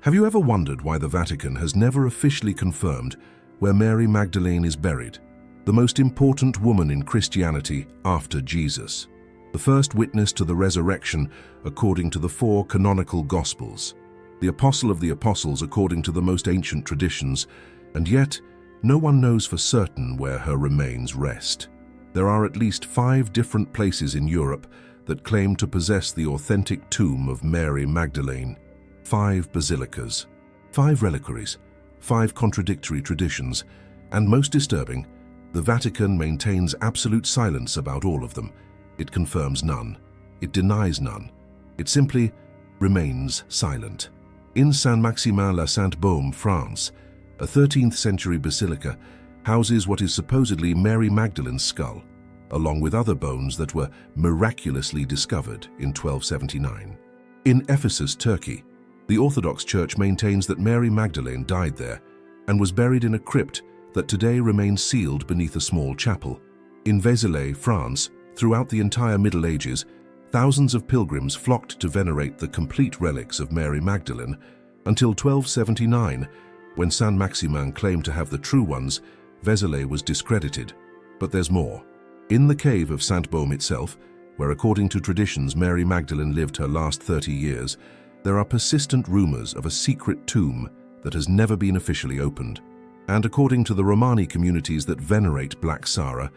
Have you ever wondered why the Vatican has never officially confirmed where Mary Magdalene is buried, the most important woman in Christianity after Jesus, the first witness to the resurrection according to the 4 canonical Gospels, the apostle of the apostles according to the most ancient traditions, and yet no one knows for certain where her remains rest? There are at least 5 different places in Europe that claim to possess the authentic tomb of Mary Magdalene. 5 basilicas, 5 reliquaries, 5 contradictory traditions, and most disturbing, the Vatican maintains absolute silence about all of them. It confirms none. It denies none. It simply remains silent. In Saint-Maximin-la-Sainte-Baume, France, a 13th century basilica houses what is supposedly Mary Magdalene's skull, along with other bones that were miraculously discovered in 1279. In Ephesus, Turkey, the Orthodox Church maintains that Mary Magdalene died there and was buried in a crypt that today remains sealed beneath a small chapel. In Vézelay, France, throughout the entire Middle Ages, thousands of pilgrims flocked to venerate the complete relics of Mary Magdalene until 1279, when Saint-Maximin claimed to have the true ones. Vézelay was discredited. But there's more. In the cave of Sainte-Baume itself, where according to traditions Mary Magdalene lived her last 30 years, there are persistent rumors of a secret tomb that has never been officially opened. And according to the Romani communities that venerate Black Sara,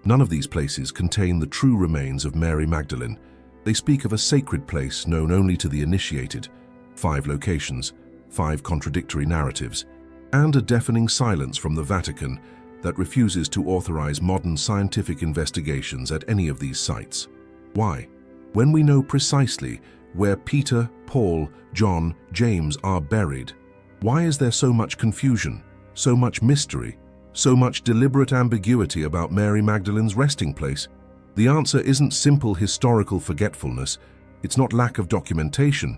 none of these places contain the true remains of Mary Magdalene. They speak of a sacred place known only to the initiated, 5 locations, 5 contradictory narratives, and a deafening silence from the Vatican that refuses to authorize modern scientific investigations at any of these sites. Why? When we know precisely where Peter, Paul, John, James are buried, why is there so much confusion, so much mystery, so much deliberate ambiguity about Mary Magdalene's resting place? The answer isn't simple historical forgetfulness, it's not lack of documentation,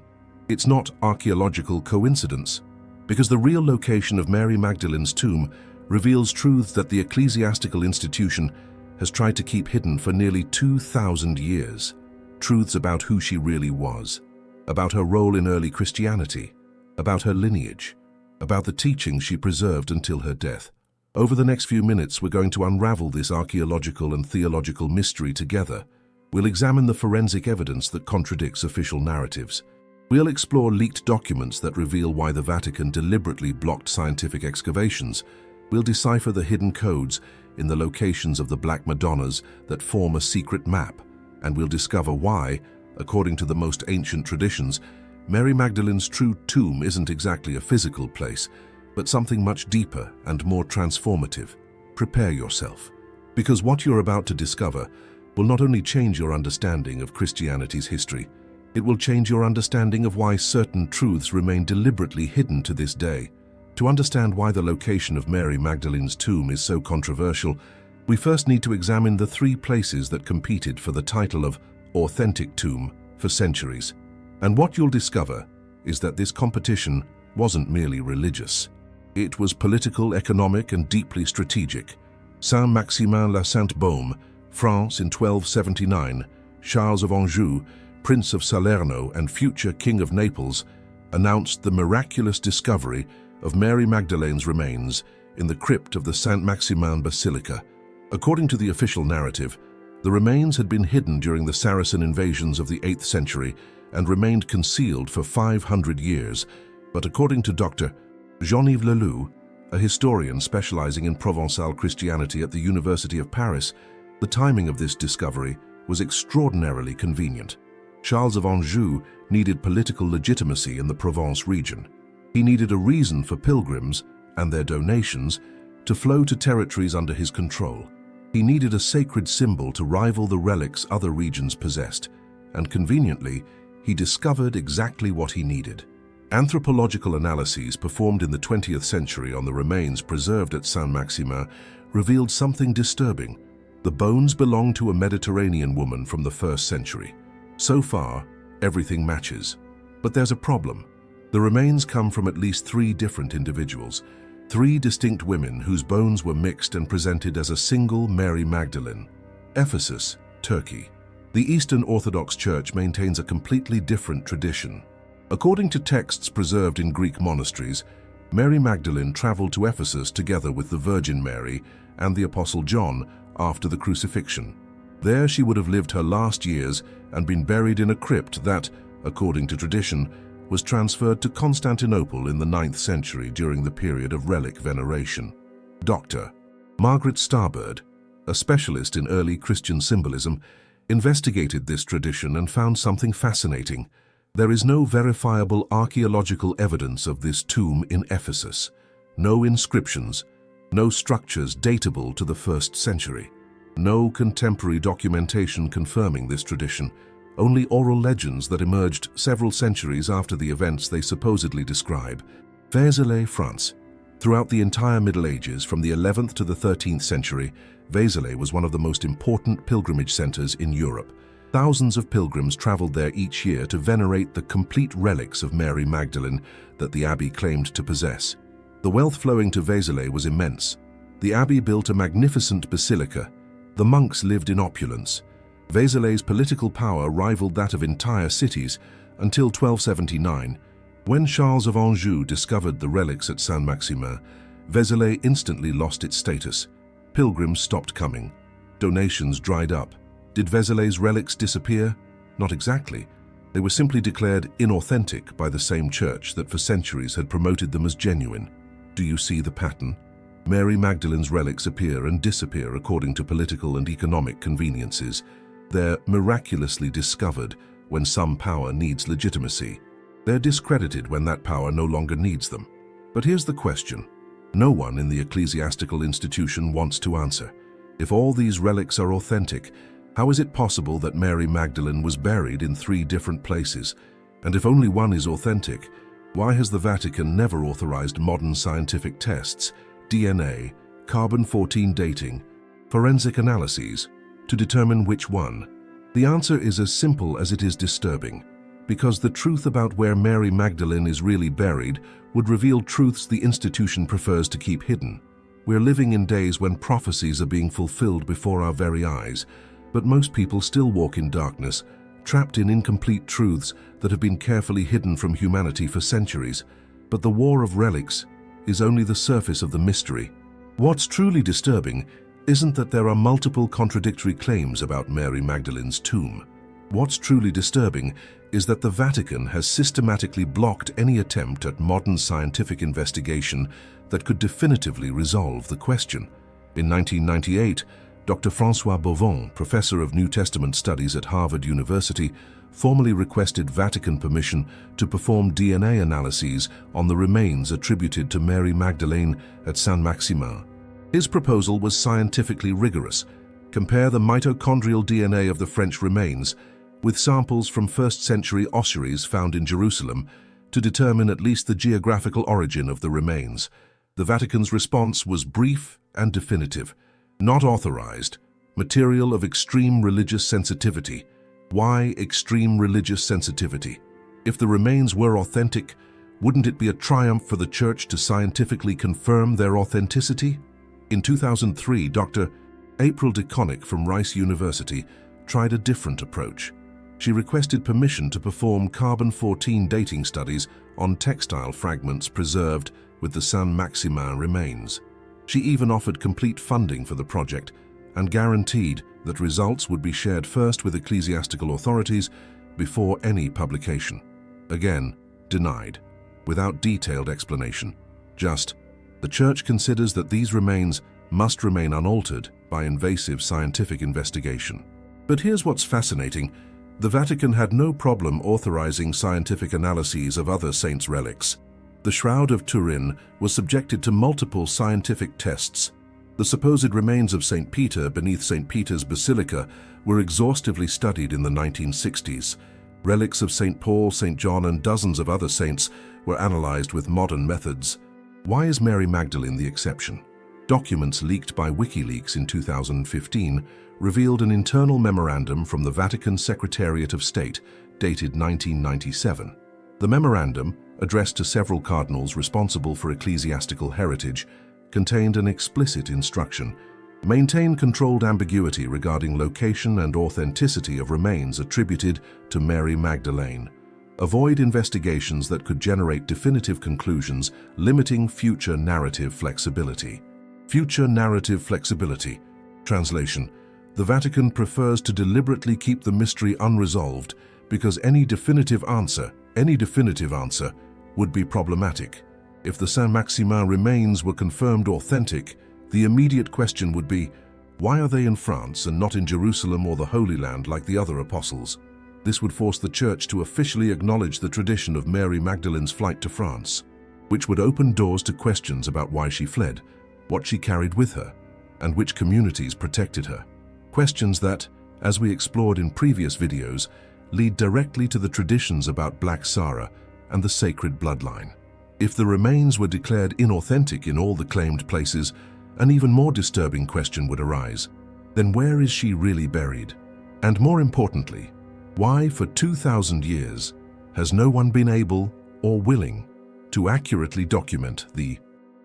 it's not archaeological coincidence, because the real location of Mary Magdalene's tomb reveals truths that the ecclesiastical institution has tried to keep hidden for nearly 2,000 years. Truths about who she really was, about her role in early Christianity, about her lineage, about the teachings she preserved until her death. Over the next few minutes, we're going to unravel this archaeological and theological mystery together. We'll examine the forensic evidence that contradicts official narratives. We'll explore leaked documents that reveal why the Vatican deliberately blocked scientific excavations. We'll decipher the hidden codes in the locations of the Black Madonnas that form a secret map, and we'll discover why, according to the most ancient traditions, Mary Magdalene's true tomb isn't exactly a physical place, but something much deeper and more transformative. Prepare yourself, because what you're about to discover will not only change your understanding of Christianity's history, it will change your understanding of why certain truths remain deliberately hidden to this day. To understand why the location of Mary Magdalene's tomb is so controversial, we first need to examine the 3 places that competed for the title of authentic tomb for centuries. And what you'll discover is that this competition wasn't merely religious. It was political, economic, and deeply strategic. Saint-Maximin-la-Sainte-Baume, France in 1279, Charles of Anjou, Prince of Salerno and future King of Naples, announced the miraculous discovery of Mary Magdalene's remains in the crypt of the Saint-Maximin Basilica. According to the official narrative, the remains had been hidden during the Saracen invasions of the 8th century and remained concealed for 500 years. But according to Dr. Jean-Yves Leloup, a historian specializing in Provençal Christianity at the University of Paris, the timing of this discovery was extraordinarily convenient. Charles of Anjou needed political legitimacy in the Provence region. He needed a reason for pilgrims and their donations to flow to territories under his control. He needed a sacred symbol to rival the relics other regions possessed, and conveniently, he discovered exactly what he needed. Anthropological analyses performed in the 20th century on the remains preserved at Saint-Maximin revealed something disturbing. The bones belonged to a Mediterranean woman from the 1st century. So far, everything matches. But there's a problem. The remains come from at least 3 different individuals, 3 distinct women whose bones were mixed and presented as a single Mary Magdalene. Ephesus, Turkey. The Eastern Orthodox Church maintains a completely different tradition. According to texts preserved in Greek monasteries, Mary Magdalene traveled to Ephesus together with the Virgin Mary and the Apostle John after the crucifixion. There she would have lived her last years and been buried in a crypt that, according to tradition, was transferred to Constantinople in the 9th century during the period of relic veneration. Dr. Margaret Starbird, a specialist in early Christian symbolism, investigated this tradition and found something fascinating. There is no verifiable archaeological evidence of this tomb in Ephesus, no inscriptions, no structures datable to the 1st century, no contemporary documentation confirming this tradition, only oral legends that emerged several centuries after the events they supposedly describe. Vézelay, France. Throughout the entire Middle Ages, from the 11th to the 13th century, Vézelay was one of the most important pilgrimage centers in Europe. Thousands of pilgrims traveled there each year to venerate the complete relics of Mary Magdalene that the abbey claimed to possess. The wealth flowing to Vézelay was immense. The abbey built a magnificent basilica. The monks lived in opulence. Vézelay's political power rivaled that of entire cities until 1279. When Charles of Anjou discovered the relics at Saint-Maximin, Vézelay instantly lost its status. Pilgrims stopped coming. Donations dried up. Did Vézelay's relics disappear? Not exactly. They were simply declared inauthentic by the same church that for centuries had promoted them as genuine. Do you see the pattern? Mary Magdalene's relics appear and disappear according to political and economic conveniences. They're miraculously discovered when some power needs legitimacy. They're discredited when that power no longer needs them. But here's the question. No one in the ecclesiastical institution wants to answer. If all these relics are authentic, how is it possible that Mary Magdalene was buried in 3 different places? And if only one is authentic, why has the Vatican never authorized modern scientific tests, DNA, carbon-14 dating, forensic analyses, to determine which one? The answer is as simple as it is disturbing, because the truth about where Mary Magdalene is really buried would reveal truths the institution prefers to keep hidden. We're living in days when prophecies are being fulfilled before our very eyes, but most people still walk in darkness, trapped in incomplete truths that have been carefully hidden from humanity for centuries. But the war of relics is only the surface of the mystery. What's truly disturbing isn't that there are multiple contradictory claims about Mary Magdalene's tomb. What's truly disturbing is that the Vatican has systematically blocked any attempt at modern scientific investigation that could definitively resolve the question. In 1998, Dr. François Bovon, professor of New Testament studies at Harvard University, formally requested Vatican permission to perform DNA analyses on the remains attributed to Mary Magdalene at Saint-Maximin. His proposal was scientifically rigorous. Compare the mitochondrial DNA of the French remains with samples from 1st century ossuaries found in Jerusalem to determine at least the geographical origin of the remains. The Vatican's response was brief and definitive. Not authorized. Material of extreme religious sensitivity. Why extreme religious sensitivity? If the remains were authentic, wouldn't it be a triumph for the Church to scientifically confirm their authenticity? In 2003, Dr. April DeConnick from Rice University tried a different approach. She requested permission to perform carbon-14 dating studies on textile fragments preserved with the Saint-Maximin remains. She even offered complete funding for the project and guaranteed that results would be shared first with ecclesiastical authorities before any publication. Again, denied, without detailed explanation. Just, the Church considers that these remains must remain unaltered by invasive scientific investigation. But here's what's fascinating. The Vatican had no problem authorizing scientific analyses of other saints' relics. The Shroud of Turin was subjected to multiple scientific tests. The supposed remains of St. Peter beneath St. Peter's Basilica were exhaustively studied in the 1960s. Relics of St. Paul, St. John, and dozens of other saints were analyzed with modern methods. Why is Mary Magdalene the exception? Documents leaked by WikiLeaks in 2015 revealed an internal memorandum from the Vatican Secretariat of State, dated 1997. The memorandum, addressed to several cardinals responsible for ecclesiastical heritage, contained an explicit instruction: maintain controlled ambiguity regarding location and authenticity of remains attributed to Mary Magdalene. Avoid investigations that could generate definitive conclusions, limiting future narrative flexibility. Future narrative flexibility. Translation: the Vatican prefers to deliberately keep the mystery unresolved because any definitive answer would be problematic. If the Saint-Maximin remains were confirmed authentic, the immediate question would be, why are they in France and not in Jerusalem or the Holy Land like the other apostles? This would force the Church to officially acknowledge the tradition of Mary Magdalene's flight to France, which would open doors to questions about why she fled, what she carried with her, and which communities protected her. Questions that, as we explored in previous videos, lead directly to the traditions about Black Sarah and the sacred bloodline. If the remains were declared inauthentic in all the claimed places, an even more disturbing question would arise. Then where is she really buried? And more importantly, why for 2,000 years has no one been able or willing to accurately document the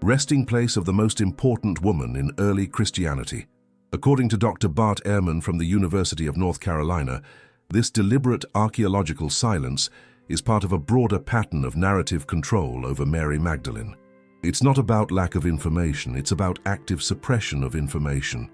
resting place of the most important woman in early Christianity? According to Dr. Bart Ehrman from the University of North Carolina, this deliberate archaeological silence is part of a broader pattern of narrative control over Mary Magdalene. It's not about lack of information, it's about active suppression of information.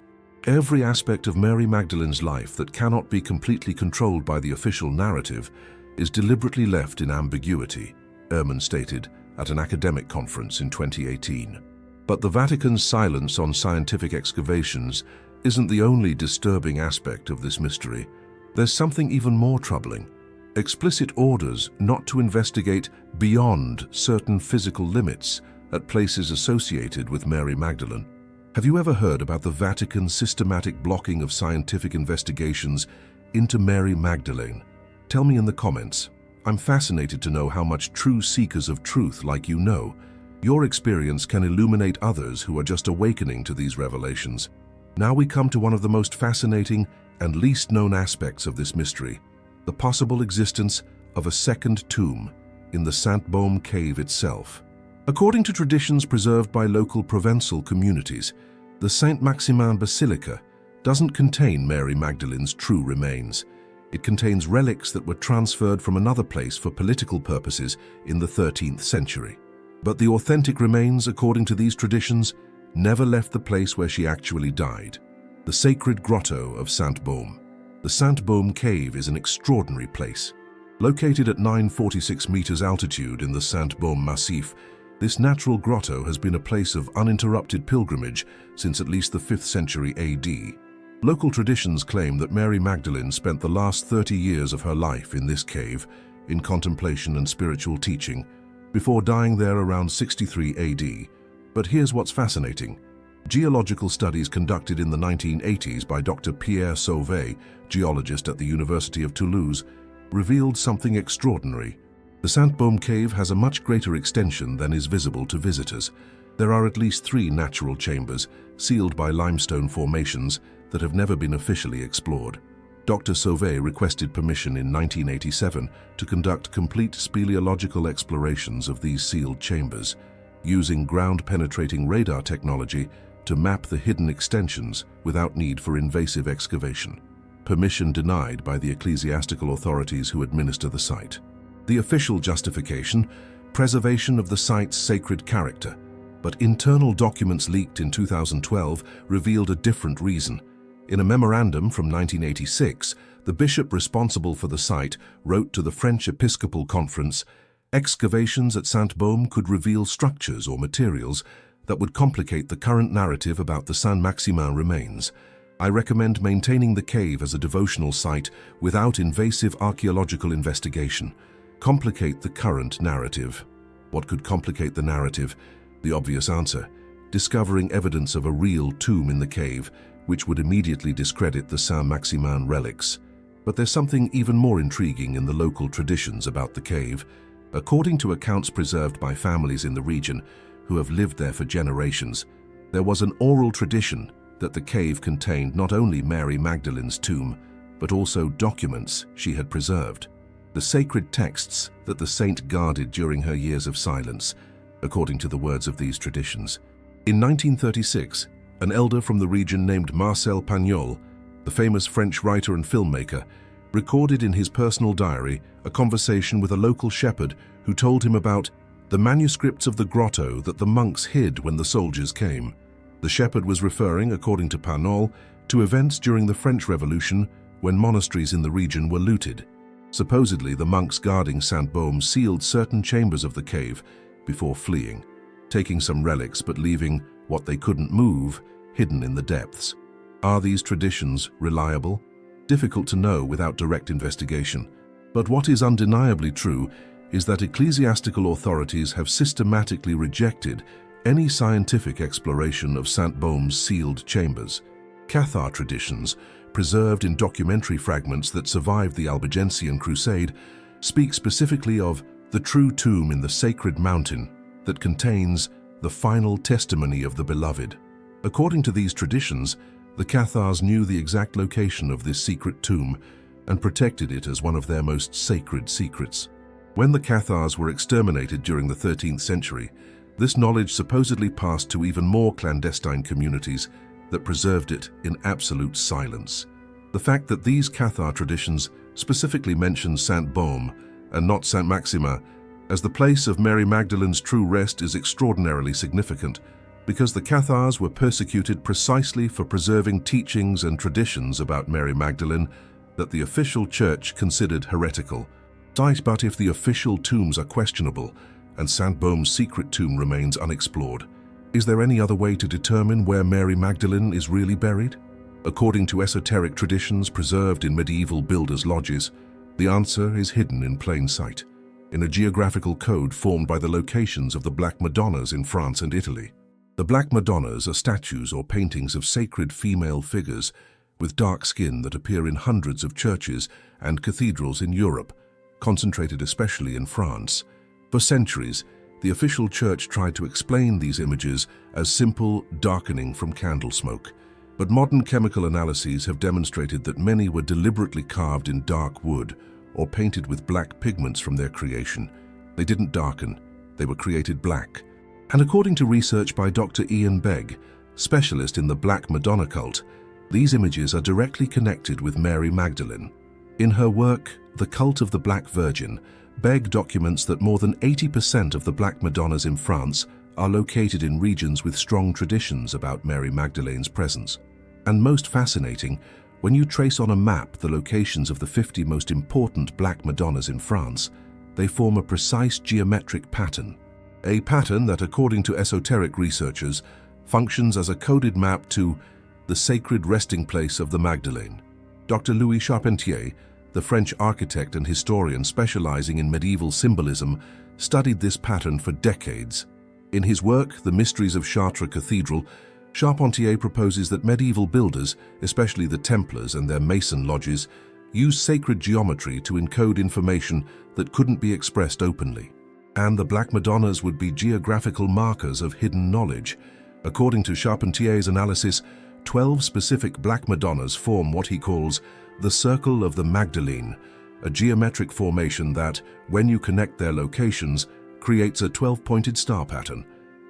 Every aspect of Mary Magdalene's life that cannot be completely controlled by the official narrative is deliberately left in ambiguity, Ehrman stated at an academic conference in 2018. But the Vatican's silence on scientific excavations isn't the only disturbing aspect of this mystery. There's something even more troubling: explicit orders not to investigate beyond certain physical limits at places associated with Mary Magdalene. Have you ever heard about the Vatican's systematic blocking of scientific investigations into Mary Magdalene? Tell me in the comments. I'm fascinated to know how much true seekers of truth like you know. Your experience can illuminate others who are just awakening to these revelations. Now we come to one of the most fascinating and least known aspects of this mystery: the possible existence of a second tomb in the Saint-Baume cave itself. According to traditions preserved by local Provençal communities, the Saint-Maximin Basilica doesn't contain Mary Magdalene's true remains. It contains relics that were transferred from another place for political purposes in the 13th century. But the authentic remains, according to these traditions, never left the place where she actually died: the sacred grotto of Saint-Baume. The Saint-Baume cave is an extraordinary place. Located at 946 meters altitude in the Saint-Baume Massif, this natural grotto has been a place of uninterrupted pilgrimage since at least the 5th century AD. Local traditions claim that Mary Magdalene spent the last 30 years of her life in this cave, in contemplation and spiritual teaching, before dying there around 63 AD. But here's what's fascinating. Geological studies conducted in the 1980s by Dr. Pierre Sauvé, geologist at the University of Toulouse, revealed something extraordinary. The Saint-Baume cave has a much greater extension than is visible to visitors. There are at least 3 natural chambers, sealed by limestone formations, that have never been officially explored. Dr. Sauvé requested permission in 1987 to conduct complete speleological explorations of these sealed chambers, using ground-penetrating radar technology to map the hidden extensions without need for invasive excavation. Permission denied by the ecclesiastical authorities who administer the site. The official justification: preservation of the site's sacred character. But internal documents leaked in 2012 revealed a different reason. In a memorandum from 1986, the bishop responsible for the site wrote to the French Episcopal Conference, excavations at Saint-Baume could reveal structures or materials that would complicate the current narrative about the Saint-Maximin remains. I recommend maintaining the cave as a devotional site without invasive archaeological investigation. Complicate the current narrative. What could complicate the narrative? The obvious answer: discovering evidence of a real tomb in the cave, which would immediately discredit the Saint-Maximin relics. But there's something even more intriguing in the local traditions about the cave. According to accounts preserved by families in the region who have lived there for generations, there was an oral tradition that the cave contained not only Mary Magdalene's tomb, but also documents she had preserved, the sacred texts that the saint guarded during her years of silence, according to the words of these traditions. In 1936, an elder from the region named Marcel Pagnol, the famous French writer and filmmaker, recorded in his personal diary a conversation with a local shepherd who told him about the manuscripts of the grotto that the monks hid when the soldiers came. The shepherd was referring, according to Panol, to events during the French Revolution when monasteries in the region were looted. Supposedly, the monks guarding Saint-Baume sealed certain chambers of the cave before fleeing, taking some relics but leaving what they couldn't move hidden in the depths. Are these traditions reliable? Difficult to know without direct investigation. But what is undeniably true is that ecclesiastical authorities have systematically rejected any scientific exploration of Saint-Baume's sealed chambers. Cathar traditions, preserved in documentary fragments that survived the Albigensian Crusade, speak specifically of the true tomb in the sacred mountain that contains the final testimony of the beloved. According to these traditions, the Cathars knew the exact location of this secret tomb and protected it as one of their most sacred secrets. When the Cathars were exterminated during the 13th century, this knowledge supposedly passed to even more clandestine communities that preserved it in absolute silence. The fact that these Cathar traditions specifically mention Saint-Baume and not Saint-Maximin as the place of Mary Magdalene's true rest is extraordinarily significant, because the Cathars were persecuted precisely for preserving teachings and traditions about Mary Magdalene that the official church considered heretical. But if the official tombs are questionable and Saint-Baume's secret tomb remains unexplored, is there any other way to determine where Mary Magdalene is really buried? According to esoteric traditions preserved in medieval builders' lodges, the answer is hidden in plain sight, in a geographical code formed by the locations of the Black Madonnas in France and Italy. The Black Madonnas are statues or paintings of sacred female figures with dark skin that appear in hundreds of churches and cathedrals in Europe, concentrated especially in France. For centuries, the official church tried to explain these images as simple darkening from candle smoke. But modern chemical analyses have demonstrated that many were deliberately carved in dark wood or painted with black pigments from their creation. They didn't darken, they were created black. And according to research by Dr. Ian Begg, specialist in the Black Madonna cult, these images are directly connected with Mary Magdalene. In her work, The Cult of the Black Virgin, Begg documents that more than 80% of the Black Madonnas in France are located in regions with strong traditions about Mary Magdalene's presence. And most fascinating, when you trace on a map the locations of the 50 most important Black Madonnas in France, they form a precise geometric pattern. A pattern that, according to esoteric researchers, functions as a coded map to the sacred resting place of the Magdalene. Dr. Louis Charpentier, the French architect and historian specializing in medieval symbolism, studied this pattern for decades. In his work, The Mysteries of Chartres Cathedral, Charpentier proposes that medieval builders, especially the Templars and their Mason lodges, used sacred geometry to encode information that couldn't be expressed openly. And the Black Madonnas would be geographical markers of hidden knowledge. According to Charpentier's analysis, 12 specific Black Madonnas form what he calls the Circle of the Magdalene, a geometric formation that, when you connect their locations, creates a 12-pointed star pattern.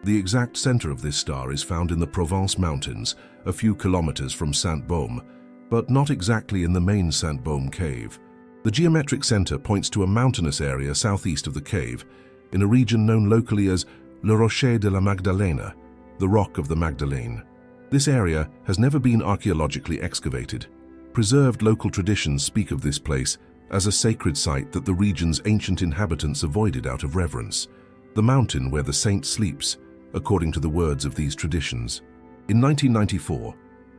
The exact center of this star is found in the Provence Mountains, a few kilometers from Saint-Baume, but not exactly in the main Saint-Baume cave. The geometric center points to a mountainous area southeast of the cave, in a region known locally as Le Rocher de la Magdalena, the Rock of the Magdalene. This area has never been archaeologically excavated. Preserved local traditions speak of this place as a sacred site that the region's ancient inhabitants avoided out of reverence, the mountain where the saint sleeps, according to the words of these traditions. In 1994,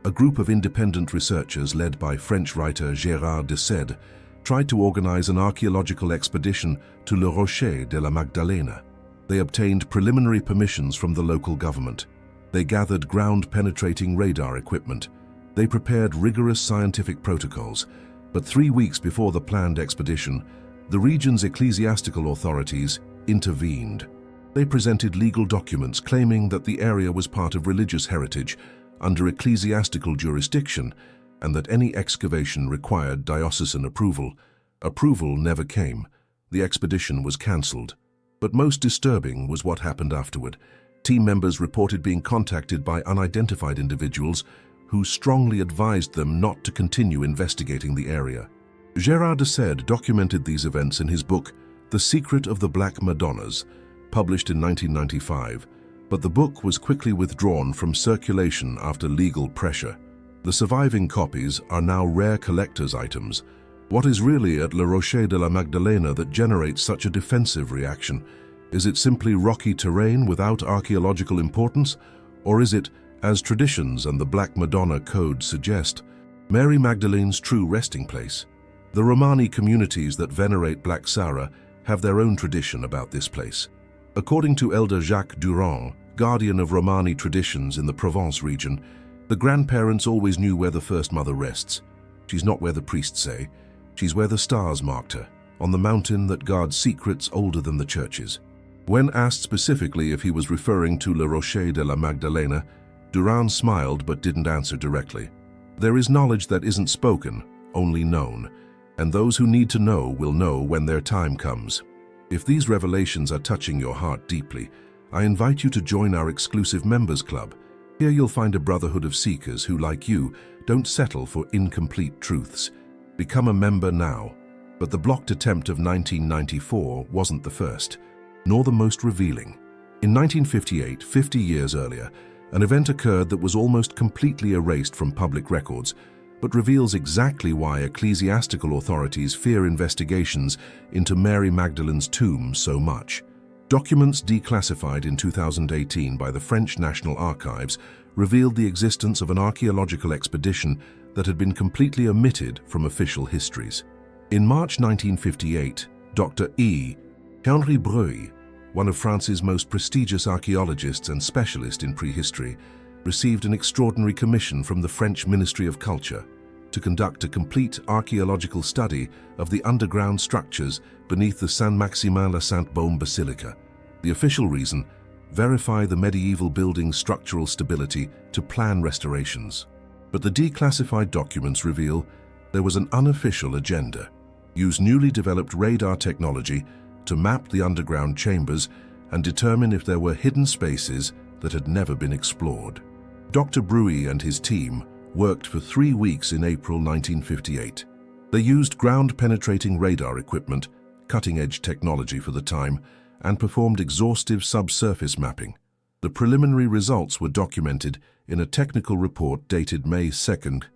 a group of independent researchers led by French writer Gérard de Sède tried to organize an archaeological expedition to Le Rocher de la Magdalena. They obtained preliminary permissions from the local government. They gathered ground-penetrating radar equipment. They prepared rigorous scientific protocols, but 3 weeks before the planned expedition, the region's ecclesiastical authorities intervened. They presented legal documents claiming that the area was part of religious heritage under ecclesiastical jurisdiction and that any excavation required diocesan approval. Approval never came. The expedition was cancelled. But most disturbing was what happened afterward. Team members reported being contacted by unidentified individuals who strongly advised them not to continue investigating the area. Gérard de Sède documented these events in his book, The Secret of the Black Madonnas, published in 1995, but the book was quickly withdrawn from circulation after legal pressure. The surviving copies are now rare collector's items. What is really at La Roche de la Magdalena that generates such a defensive reaction? Is it simply rocky terrain without archaeological importance? Or is it, as traditions and the Black Madonna Code suggest, Mary Magdalene's true resting place? The Romani communities that venerate Black Sarah have their own tradition about this place. According to Elder Jacques Durand, guardian of Romani traditions in the Provence region, the grandparents always knew where the First Mother rests. She's not where the priests say. She's where the stars marked her, on the mountain that guards secrets older than the churches. When asked specifically if he was referring to La Roche de la Magdalena, Durand smiled but didn't answer directly. There is knowledge that isn't spoken, only known, and those who need to know will know when their time comes. If these revelations are touching your heart deeply, I invite you to join our exclusive members club. Here you'll find a brotherhood of seekers who, like you, don't settle for incomplete truths. Become a member now. But the blocked attempt of 1994 wasn't the first, nor the most revealing. In 1958, 50 years earlier, an event occurred that was almost completely erased from public records, but reveals exactly why ecclesiastical authorities fear investigations into Mary Magdalene's tomb so much. Documents declassified in 2018 by the French National Archives revealed the existence of an archaeological expedition that had been completely omitted from official histories. In March 1958, Dr. Henri Breuil, one of France's most prestigious archaeologists and specialist in prehistory, received an extraordinary commission from the French Ministry of Culture to conduct a complete archaeological study of the underground structures beneath the Saint-Maximin-la-Sainte-Baume Basilica. The official reason: verify the medieval building's structural stability to plan restorations. But the declassified documents reveal there was an unofficial agenda: use newly developed radar technology to map the underground chambers and determine if there were hidden spaces that had never been explored. Dr. Breuil and his team worked for 3 weeks in April 1958. They used ground-penetrating radar equipment, cutting-edge technology for the time, and performed exhaustive subsurface mapping. The preliminary results were documented in a technical report dated May 2,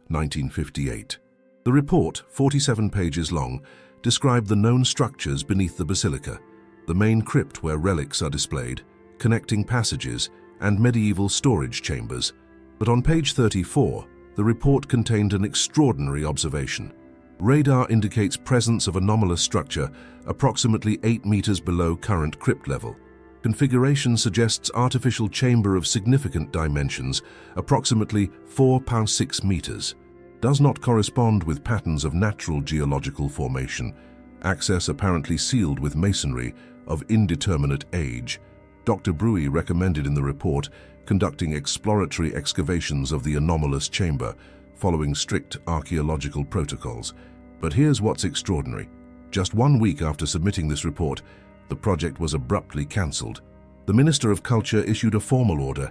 1958. The report, 47 pages long, described the known structures beneath the basilica, the main crypt where relics are displayed, connecting passages, and medieval storage chambers. But on page 34, the report contained an extraordinary observation. Radar indicates presence of anomalous structure approximately 8 meters below current crypt level. Configuration suggests artificial chamber of significant dimensions, approximately 4.6 meters. Does not correspond with patterns of natural geological formation. Access apparently sealed with masonry of indeterminate age. Dr. Breuil recommended in the report conducting exploratory excavations of the anomalous chamber, following strict archaeological protocols. But here's what's extraordinary. Just 1 week after submitting this report, the project was abruptly cancelled. The Minister of Culture issued a formal order: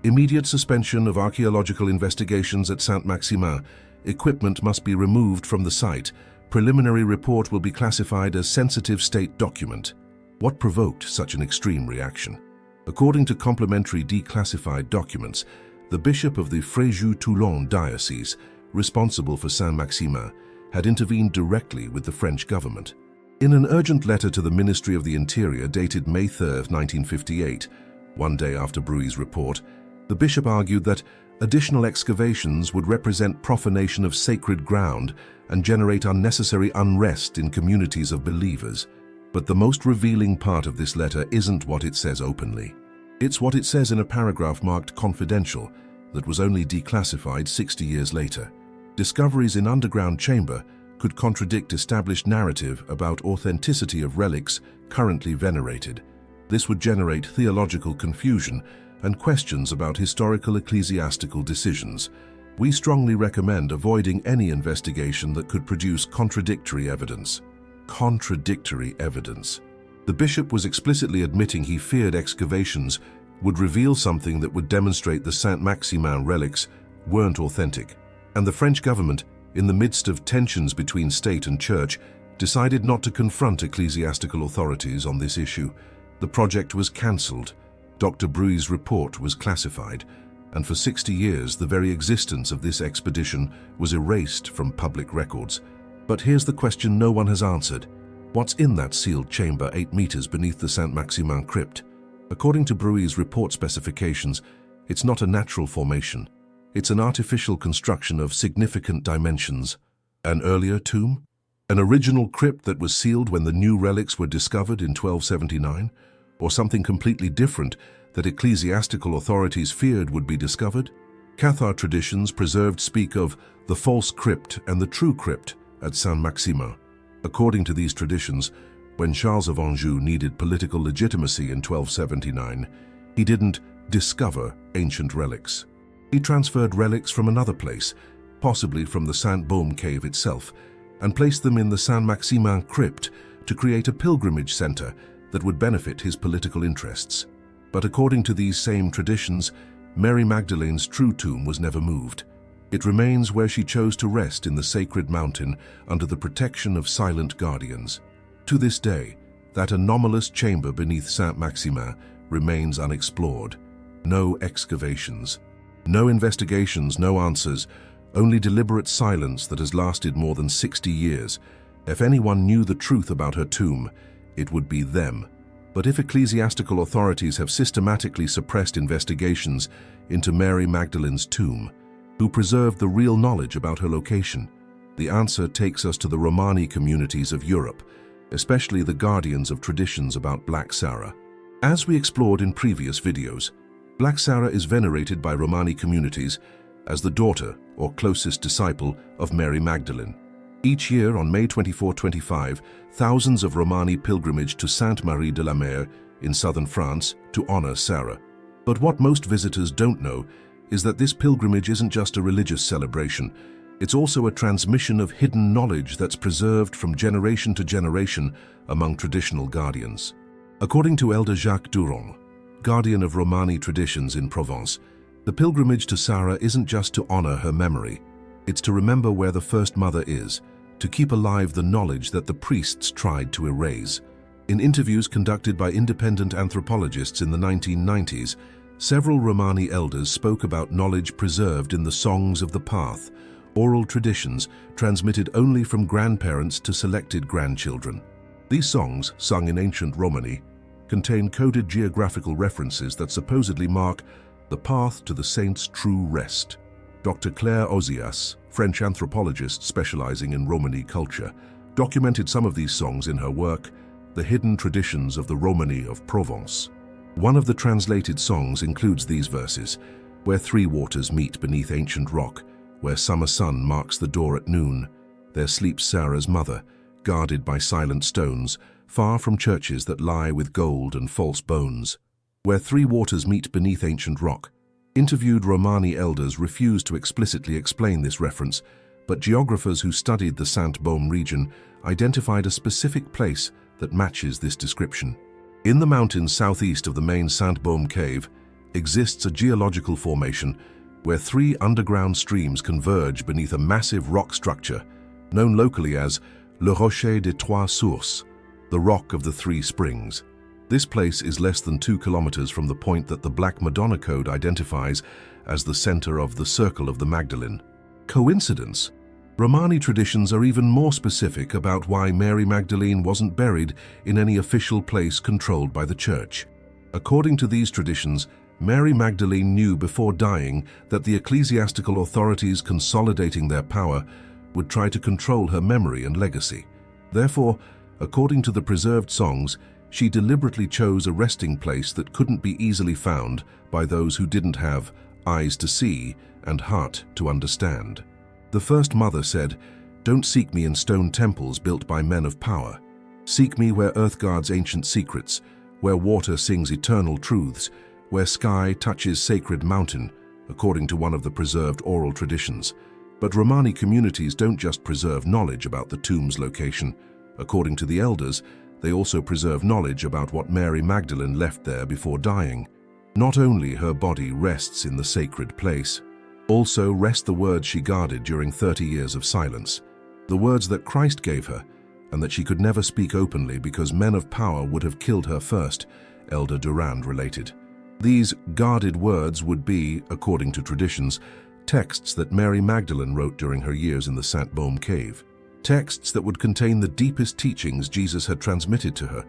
immediate suspension of archaeological investigations at Saint-Maximin. Equipment must be removed from the site. Preliminary report will be classified as sensitive state document. What provoked such an extreme reaction? According to complementary declassified documents, the Bishop of the Fréjus-Toulon diocese, responsible for Saint-Maximin, had intervened directly with the French government. In an urgent letter to the Ministry of the Interior dated May 3, 1958, 1 day after Breuil's report, the bishop argued that additional excavations would represent profanation of sacred ground and generate unnecessary unrest in communities of believers. But the most revealing part of this letter isn't what it says openly. It's what it says in a paragraph marked confidential that was only declassified 60 years later. Discoveries in underground chamber could contradict established narrative about authenticity of relics currently venerated. This would generate theological confusion and questions about historical ecclesiastical decisions. We strongly recommend avoiding any investigation that could produce contradictory evidence. Contradictory evidence. The bishop was explicitly admitting he feared excavations would reveal something that would demonstrate the Saint-Maximin relics weren't authentic, and the French government in the midst of tensions between state and church, decided not to confront ecclesiastical authorities on this issue. The project was cancelled. Dr. Bruey's report was classified, and for 60 years the very existence of this expedition was erased from public records. But here's the question no one has answered. What's in that sealed chamber 8 meters beneath the Saint-Maximin crypt? According to Bruey's report specifications, it's not a natural formation. It's an artificial construction of significant dimensions. An earlier tomb? An original crypt that was sealed when the new relics were discovered in 1279? Or something completely different that ecclesiastical authorities feared would be discovered? Cathar traditions preserved speak of the false crypt and the true crypt at Saint-Maximin. According to these traditions, when Charles of Anjou needed political legitimacy in 1279, he didn't discover ancient relics. He transferred relics from another place, possibly from the Saint-Baume cave itself, and placed them in the Saint-Maximin crypt to create a pilgrimage center that would benefit his political interests. But according to these same traditions, Mary Magdalene's true tomb was never moved. It remains where she chose to rest in the sacred mountain under the protection of silent guardians. To this day, that anomalous chamber beneath Saint-Maximin remains unexplored. No excavations, no investigations, no answers, only deliberate silence that has lasted more than 60 years. If anyone knew the truth about her tomb, it would be them. But if ecclesiastical authorities have systematically suppressed investigations into Mary Magdalene's tomb, who preserved the real knowledge about her location? The answer takes us to the Romani communities of Europe, especially the guardians of traditions about Black Sarah. As we explored in previous videos, Black Sarah is venerated by Romani communities as the daughter or closest disciple of Mary Magdalene. Each year on May 24-25, thousands of Romani pilgrimage to Sainte-Marie de la Mer in southern France to honor Sarah. But what most visitors don't know is that this pilgrimage isn't just a religious celebration. It's also a transmission of hidden knowledge that's preserved from generation to generation among traditional guardians. According to Elder Jacques Durand, guardian of Romani traditions in Provence, the pilgrimage to Sarah isn't just to honor her memory. It's to remember where the first mother is, to keep alive the knowledge that the priests tried to erase. In interviews conducted by independent anthropologists in the 1990s, several Romani elders spoke about knowledge preserved in the songs of the path, oral traditions transmitted only from grandparents to selected grandchildren. These songs, sung in ancient Romani, contain coded geographical references that supposedly mark the path to the saint's true rest. Dr. Claire Ozias, French anthropologist specializing in Romani culture, documented some of these songs in her work, The Hidden Traditions of the Romani of Provence. One of the translated songs includes these verses: where 3 waters meet beneath ancient rock, where summer sun marks the door at noon, there sleeps Sarah's mother, guarded by silent stones, far from churches that lie with gold and false bones. Where 3 waters meet beneath ancient rock. Interviewed Romani elders refused to explicitly explain this reference, but geographers who studied the Sainte-Baume region identified a specific place that matches this description. In the mountains southeast of the main Sainte-Baume cave exists a geological formation where 3 underground streams converge beneath a massive rock structure known locally as Le Rocher des Trois Sources, the Rock of the 3 Springs. This place is less than 2 kilometers from the point that the Black Madonna Code identifies as the center of the Circle of the Magdalene. Coincidence? Romani traditions are even more specific about why Mary Magdalene wasn't buried in any official place controlled by the church. According to these traditions, Mary Magdalene knew before dying that the ecclesiastical authorities consolidating their power would try to control her memory and legacy. Therefore, according to the preserved songs, she deliberately chose a resting place that couldn't be easily found by those who didn't have eyes to see and heart to understand. The first mother said, "Don't seek me in stone temples built by men of power. Seek me where earth guards ancient secrets, where water sings eternal truths, where sky touches sacred mountain," according to one of the preserved oral traditions. But Romani communities don't just preserve knowledge about the tomb's location. According to the elders, they also preserve knowledge about what Mary Magdalene left there before dying. Not only her body rests in the sacred place, Also rest the words she guarded during 30 years of silence, the words that Christ gave her, and that she could never speak openly because men of power would have killed her first, Elder Durand related. These guarded words would be, according to traditions, texts that Mary Magdalene wrote during her years in the Saint Baume cave. Texts that would contain the deepest teachings Jesus had transmitted to her,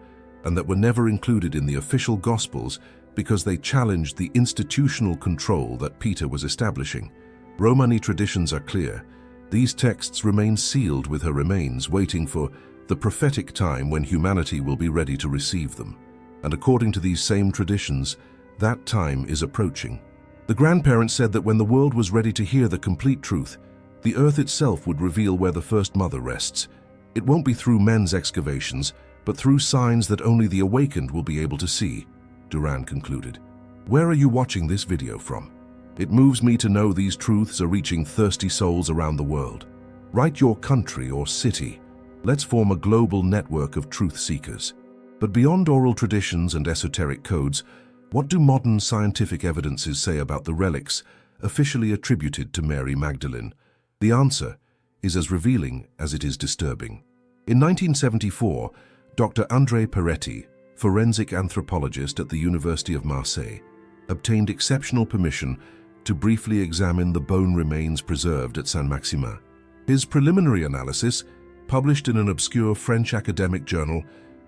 and that were never included in the official Gospels because they challenged the institutional control that Peter was establishing. Romani traditions are clear. These texts remain sealed with her remains, waiting for the prophetic time when humanity will be ready to receive them. And according to these same traditions, that time is approaching. The grandparents said that when the world was ready to hear the complete truth, the earth itself would reveal where the first mother rests. It won't be through men's excavations, but through signs that only the awakened will be able to see, Durand concluded. Where are you watching this video from? It moves me to know these truths are reaching thirsty souls around the world. Write your country or city. Let's form a global network of truth seekers. But beyond oral traditions and esoteric codes, what do modern scientific evidences say about the relics officially attributed to Mary Magdalene? The answer is as revealing as it is disturbing. In 1974, Dr. André Peretti, forensic anthropologist at the University of Marseille, obtained exceptional permission to briefly examine the bone remains preserved at Saint-Maximin. His preliminary analysis, published in an obscure French academic journal,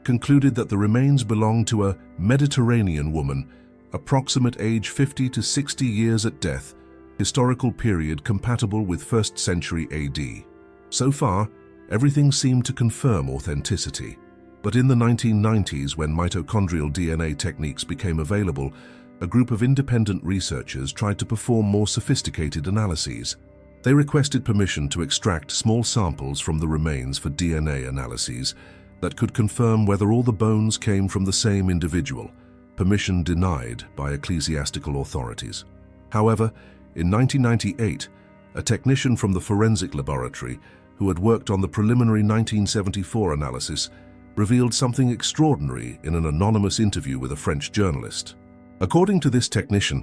concluded that the remains belonged to a Mediterranean woman, approximate age 50 to 60 years at death, historical period compatible with 1st century AD. So far, everything seemed to confirm authenticity. But in the 1990s, when mitochondrial DNA techniques became available, a group of independent researchers tried to perform more sophisticated analyses. They requested permission to extract small samples from the remains for DNA analyses that could confirm whether all the bones came from the same individual, permission denied by ecclesiastical authorities. However, in 1998, a technician from the forensic laboratory who had worked on the preliminary 1974 analysis revealed something extraordinary in an anonymous interview with a French journalist. According to this technician,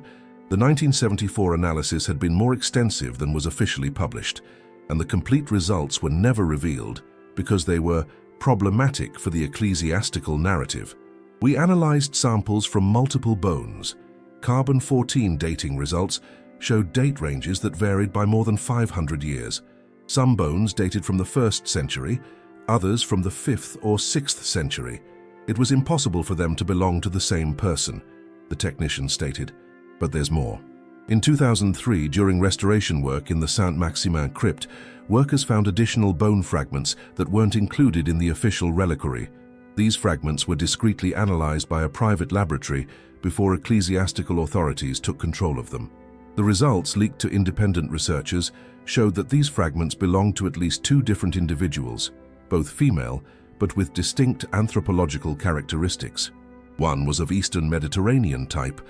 the 1974 analysis had been more extensive than was officially published, and the complete results were never revealed because they were problematic for the ecclesiastical narrative. We analyzed samples from multiple bones. Carbon-14 dating results showed date ranges that varied by more than 500 years. Some bones dated from the 1st century, others from the 5th or 6th century. It was impossible for them to belong to the same person, the technician stated. But there's more. In 2003, during restoration work in the Saint-Maximin crypt, workers found additional bone fragments that weren't included in the official reliquary. These fragments were discreetly analyzed by a private laboratory before ecclesiastical authorities took control of them. The results, leaked to independent researchers, showed that these fragments belonged to at least 2 different individuals, both female, but with distinct anthropological characteristics. One was of Eastern Mediterranean type,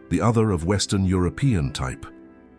the other of Western European type.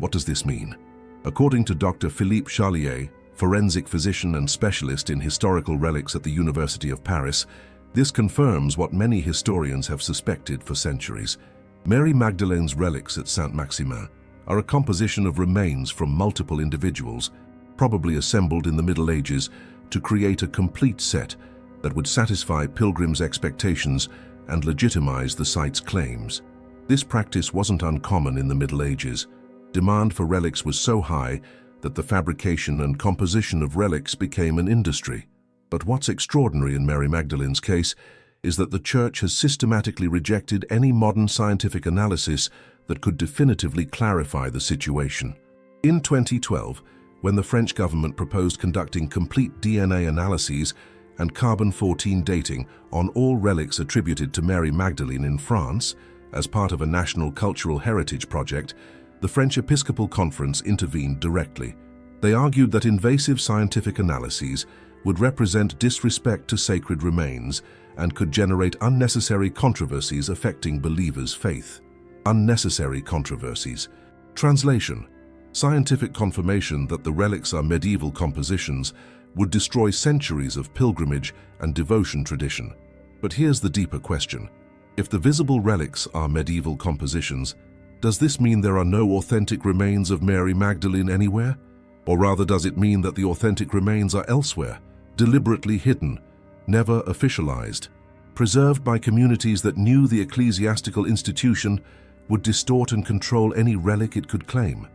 What does this mean? According to Dr. Philippe Charlier, forensic physician and specialist in historical relics at the University of Paris, this confirms what many historians have suspected for centuries. Mary Magdalene's relics at Saint-Maximin are a composition of remains from multiple individuals, probably assembled in the Middle Ages to create a complete set that would satisfy pilgrims' expectations and legitimize the site's claims. This practice wasn't uncommon in the Middle Ages. Demand for relics was so high that the fabrication and composition of relics became an industry. But what's extraordinary in Mary Magdalene's case is that the Church has systematically rejected any modern scientific analysis that could definitively clarify the situation. In 2012, when the French government proposed conducting complete DNA analyses and carbon-14 dating on all relics attributed to Mary Magdalene in France, as part of a national cultural heritage project, the French Episcopal Conference intervened directly. They argued that invasive scientific analyses would represent disrespect to sacred remains and could generate unnecessary controversies affecting believers' faith. Unnecessary controversies. Translation: scientific confirmation that the relics are medieval compositions would destroy centuries of pilgrimage and devotion tradition. But here's the deeper question. If the visible relics are medieval compositions, Does this mean there are no authentic remains of Mary Magdalene anywhere? Or rather, does it mean that the authentic remains are elsewhere, deliberately hidden, never officialized, preserved by communities that knew the ecclesiastical institution would distort and control any relic it could claim?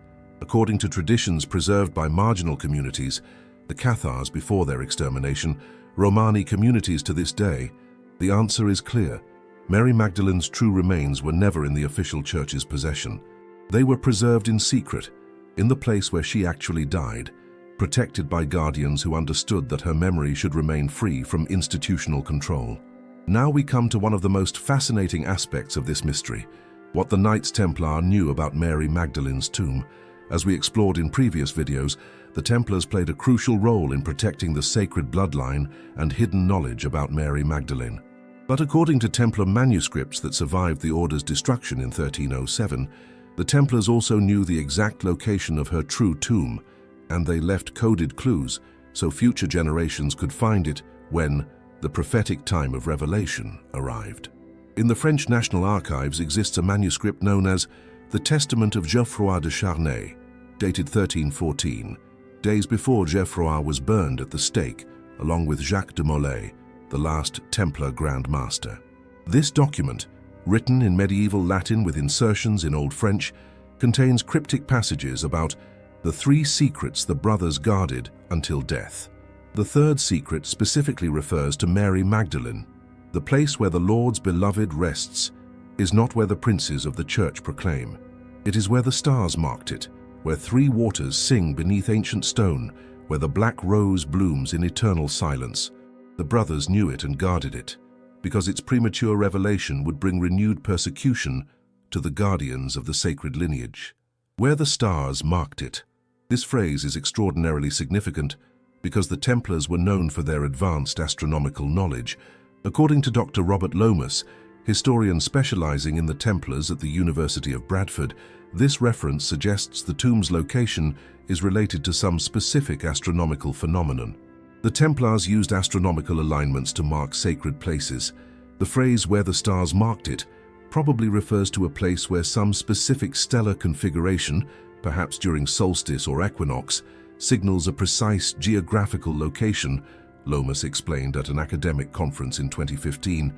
According to traditions preserved by marginal communities, the Cathars before their extermination, Romani communities to this day, the answer is clear. Mary Magdalene's true remains were never in the official church's possession. They were preserved in secret, in the place where she actually died, protected by guardians who understood that her memory should remain free from institutional control. Now we come to one of the most fascinating aspects of this mystery, what the Knights Templar knew about Mary Magdalene's tomb. As we explored in previous videos, the Templars played a crucial role in protecting the sacred bloodline and hidden knowledge about Mary Magdalene. But according to Templar manuscripts that survived the order's destruction in 1307, the Templars also knew the exact location of her true tomb, and they left coded clues so future generations could find it when the prophetic time of revelation arrived. In the French National Archives exists a manuscript known as the Testament of Geoffroy de Charnay, dated 1314, days before Geoffroy was burned at the stake, along with Jacques de Molay, the last Templar Grand Master. This document, written in medieval Latin with insertions in Old French, contains cryptic passages about the three secrets the brothers guarded until death. The third secret specifically refers to Mary Magdalene. The place where the Lord's beloved rests is not where the princes of the church proclaim. It is where the stars marked it, where three waters sing beneath ancient stone, where the black rose blooms in eternal silence. The brothers knew it and guarded it, because its premature revelation would bring renewed persecution to the guardians of the sacred lineage. Where the stars marked it. This phrase is extraordinarily significant because the Templars were known for their advanced astronomical knowledge. According to Dr. Robert Lomas, historian specializing in the Templars at the University of Bradford, this reference suggests the tomb's location is related to some specific astronomical phenomenon. The Templars used astronomical alignments to mark sacred places. The phrase "where the stars marked it" probably refers to a place where some specific stellar configuration, perhaps during solstice or equinox, signals a precise geographical location, Lomas explained at an academic conference in 2015.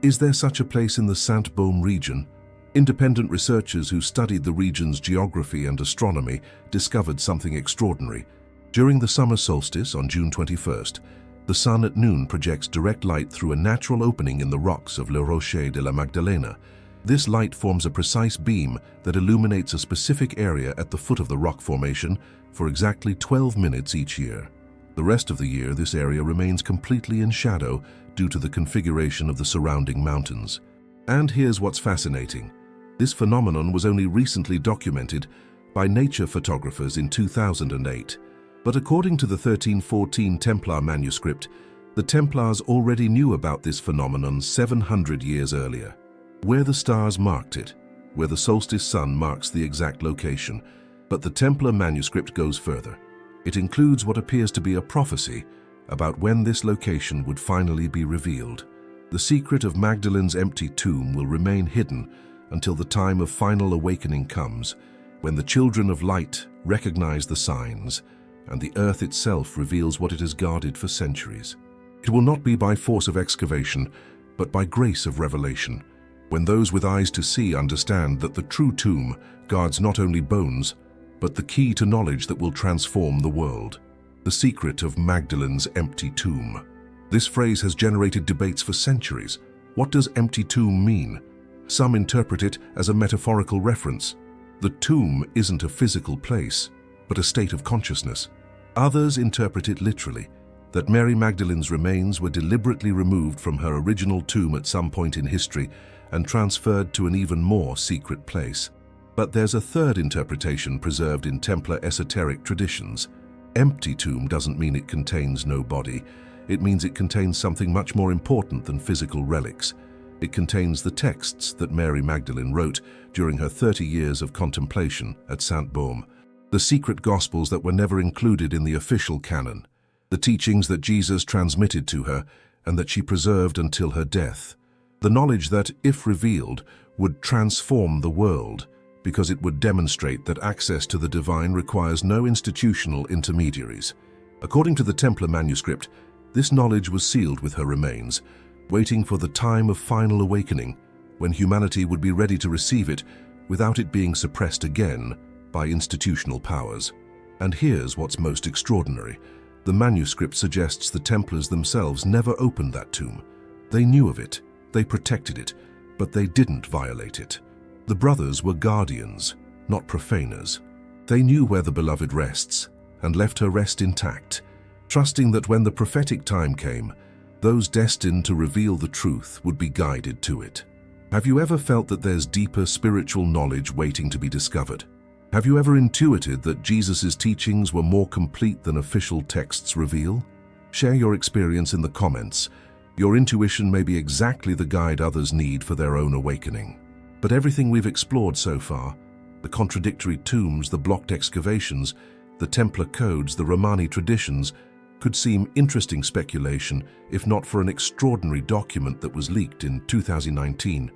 Is there such a place in the Saint-Baume region? Independent researchers who studied the region's geography and astronomy discovered something extraordinary. During the summer solstice on June 21st, the sun at noon projects direct light through a natural opening in the rocks of Le Rocher de la Magdalena. This light forms a precise beam that illuminates a specific area at the foot of the rock formation for exactly 12 minutes each year. The rest of the year, this area remains completely in shadow due to the configuration of the surrounding mountains. And here's what's fascinating. This phenomenon was only recently documented by nature photographers in 2008. But according to the 1314 Templar manuscript, the Templars already knew about this phenomenon 700 years earlier. Where the stars marked it, where the solstice sun marks the exact location. But the Templar manuscript goes further. It includes what appears to be a prophecy about when this location would finally be revealed. The secret of Magdalene's empty tomb will remain hidden until the time of final awakening comes, when the children of light recognize the signs, and the earth itself reveals what it has guarded for centuries. It will not be by force of excavation, but by grace of revelation, when those with eyes to see understand that the true tomb guards not only bones, but the key to knowledge that will transform the world. The secret of Magdalene's empty tomb. This phrase has generated debates for centuries. What does empty tomb mean? Some interpret it as a metaphorical reference. The tomb isn't a physical place, but a state of consciousness. Others interpret it literally, that Mary Magdalene's remains were deliberately removed from her original tomb at some point in history and transferred to an even more secret place. But there's a third interpretation preserved in Templar esoteric traditions. Empty tomb doesn't mean it contains no body. It means it contains something much more important than physical relics. It contains the texts that Mary Magdalene wrote during her 30 years of contemplation at Saint-Baume. The secret gospels that were never included in the official canon. The teachings that Jesus transmitted to her and that she preserved until her death. The knowledge that, if revealed, would transform the world, because it would demonstrate that access to the divine requires no institutional intermediaries. According to the Templar manuscript, this knowledge was sealed with her remains, waiting for the time of final awakening, when humanity would be ready to receive it without it being suppressed again by institutional powers. And here's what's most extraordinary. The manuscript suggests the Templars themselves never opened that tomb. They knew of it, they protected it, but they didn't violate it. The brothers were guardians, not profaners. They knew where the beloved rests and left her rest intact, trusting that when the prophetic time came, those destined to reveal the truth would be guided to it. Have you ever felt that there's deeper spiritual knowledge waiting to be discovered? Have you ever intuited that Jesus' teachings were more complete than official texts reveal? Share your experience in the comments. Your intuition may be exactly the guide others need for their own awakening. But everything we've explored so far, the contradictory tombs, the blocked excavations, the Templar codes, the Romani traditions, could seem interesting speculation if not for an extraordinary document that was leaked in 2019.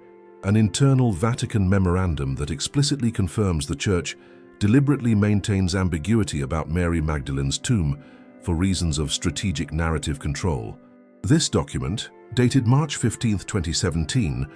An internal Vatican memorandum that explicitly confirms the Church deliberately maintains ambiguity about Mary Magdalene's tomb for reasons of strategic narrative control. This document, dated March 15, 2017,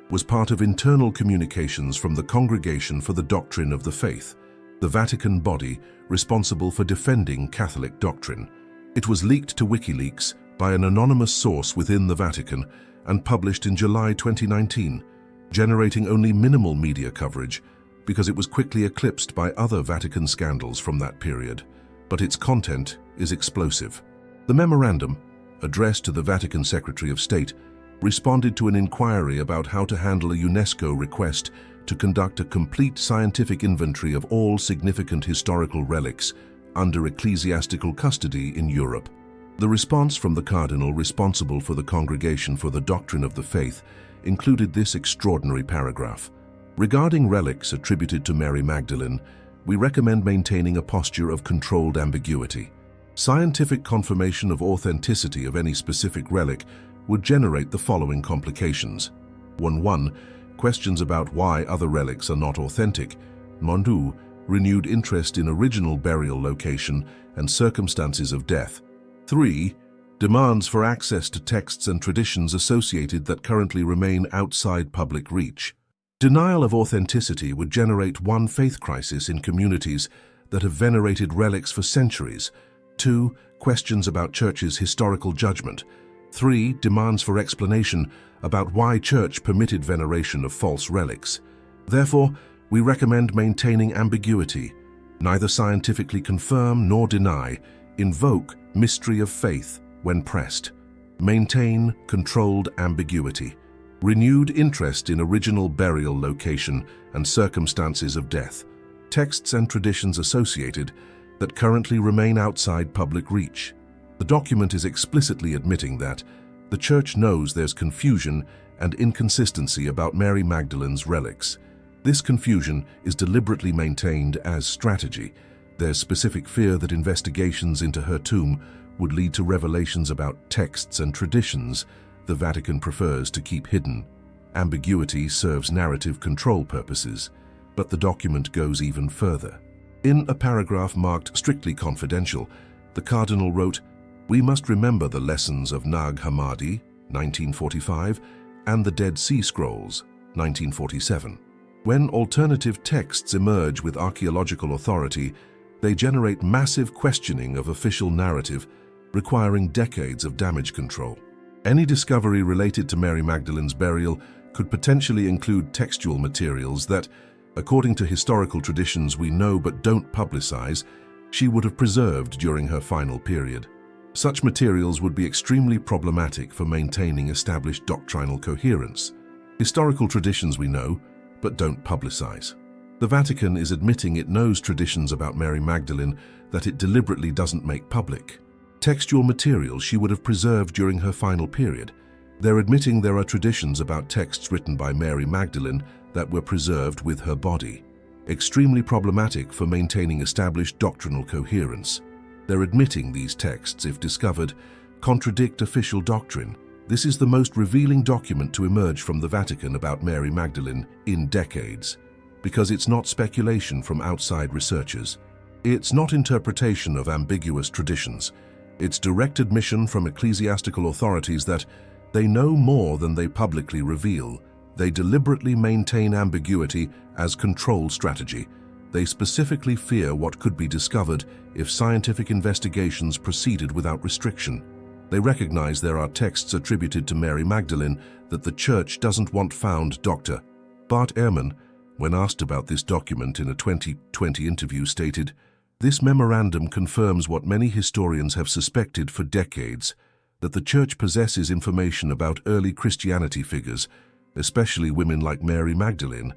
was part of internal communications from the Congregation for the Doctrine of the Faith, the Vatican body responsible for defending Catholic doctrine. It was leaked to WikiLeaks by an anonymous source within the Vatican and published in July 2019, generating only minimal media coverage because it was quickly eclipsed by other Vatican scandals from that period. But its content is explosive. The memorandum, addressed to the Vatican Secretary of State, responded to an inquiry about how to handle a UNESCO request to conduct a complete scientific inventory of all significant historical relics under ecclesiastical custody in Europe. The response from the cardinal responsible for the Congregation for the Doctrine of the Faith included this extraordinary paragraph. Regarding relics attributed to Mary Magdalene, we recommend maintaining a posture of controlled ambiguity. Scientific confirmation of authenticity of any specific relic would generate the following complications. 1. Questions about why other relics are not authentic. 2. Renewed interest in original burial location and circumstances of death. 3. Demands for access to texts and traditions associated that currently remain outside public reach. Denial of authenticity would generate one faith crisis in communities that have venerated relics for centuries. 2. Questions about Church's historical judgment. 3. Demands for explanation about why Church permitted veneration of false relics. Therefore, we recommend maintaining ambiguity. Neither scientifically confirm nor deny. Invoke mystery of faith when pressed. Maintain controlled ambiguity. Renewed interest in original burial location and circumstances of death. Texts and traditions associated that currently remain outside public reach. The document is explicitly admitting that the Church knows there's confusion and inconsistency about Mary Magdalene's relics. This confusion is deliberately maintained as strategy. There's specific fear that investigations into her tomb would lead to revelations about texts and traditions the Vatican prefers to keep hidden. Ambiguity serves narrative control purposes, but the document goes even further. In a paragraph marked strictly confidential, the Cardinal wrote, "We must remember the lessons of Nag Hammadi, 1945, and the Dead Sea Scrolls, 1947. When alternative texts emerge with archaeological authority, they generate massive questioning of official narrative, requiring decades of damage control. Any discovery related to Mary Magdalene's burial could potentially include textual materials that, according to historical traditions we know but don't publicize, she would have preserved during her final period. Such materials would be extremely problematic for maintaining established doctrinal coherence. Historical traditions we know, but don't publicize. The Vatican is admitting it knows traditions about Mary Magdalene that it deliberately doesn't make public. Textual materials she would have preserved during her final period. They're admitting there are traditions about texts written by Mary Magdalene that were preserved with her body. Extremely problematic for maintaining established doctrinal coherence. They're admitting these texts, if discovered, contradict official doctrine. This is the most revealing document to emerge from the Vatican about Mary Magdalene in decades. because it's not speculation from outside researchers. It's not interpretation of ambiguous traditions. It's direct admission from ecclesiastical authorities that they know more than they publicly reveal. They deliberately maintain ambiguity as control strategy. They specifically fear what could be discovered if scientific investigations proceeded without restriction. They recognize there are texts attributed to Mary Magdalene that the Church doesn't want found. Dr. Bart Ehrman, when asked about this document in a 2020 interview, stated, "This memorandum confirms what many historians have suspected for decades, that the Church possesses information about early Christianity figures, especially women like Mary Magdalene,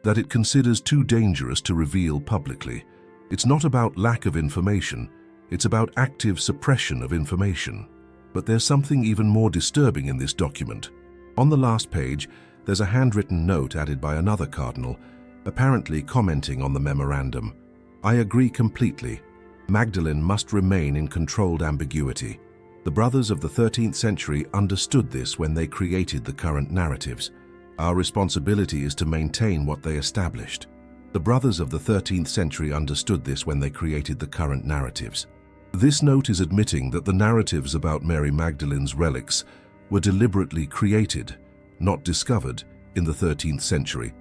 that it considers too dangerous to reveal publicly. It's not about lack of information, it's about active suppression of information." But there's something even more disturbing in this document. On the last page, there's a handwritten note added by another cardinal, apparently commenting on the memorandum. "I agree completely. Magdalene must remain in controlled ambiguity. The brothers of the 13th century understood this when they created the current narratives. Our responsibility is to maintain what they established. The brothers of the 13th century understood this when they created the current narratives." This note is admitting that the narratives about Mary Magdalene's relics were deliberately created, not discovered, in the 13th century,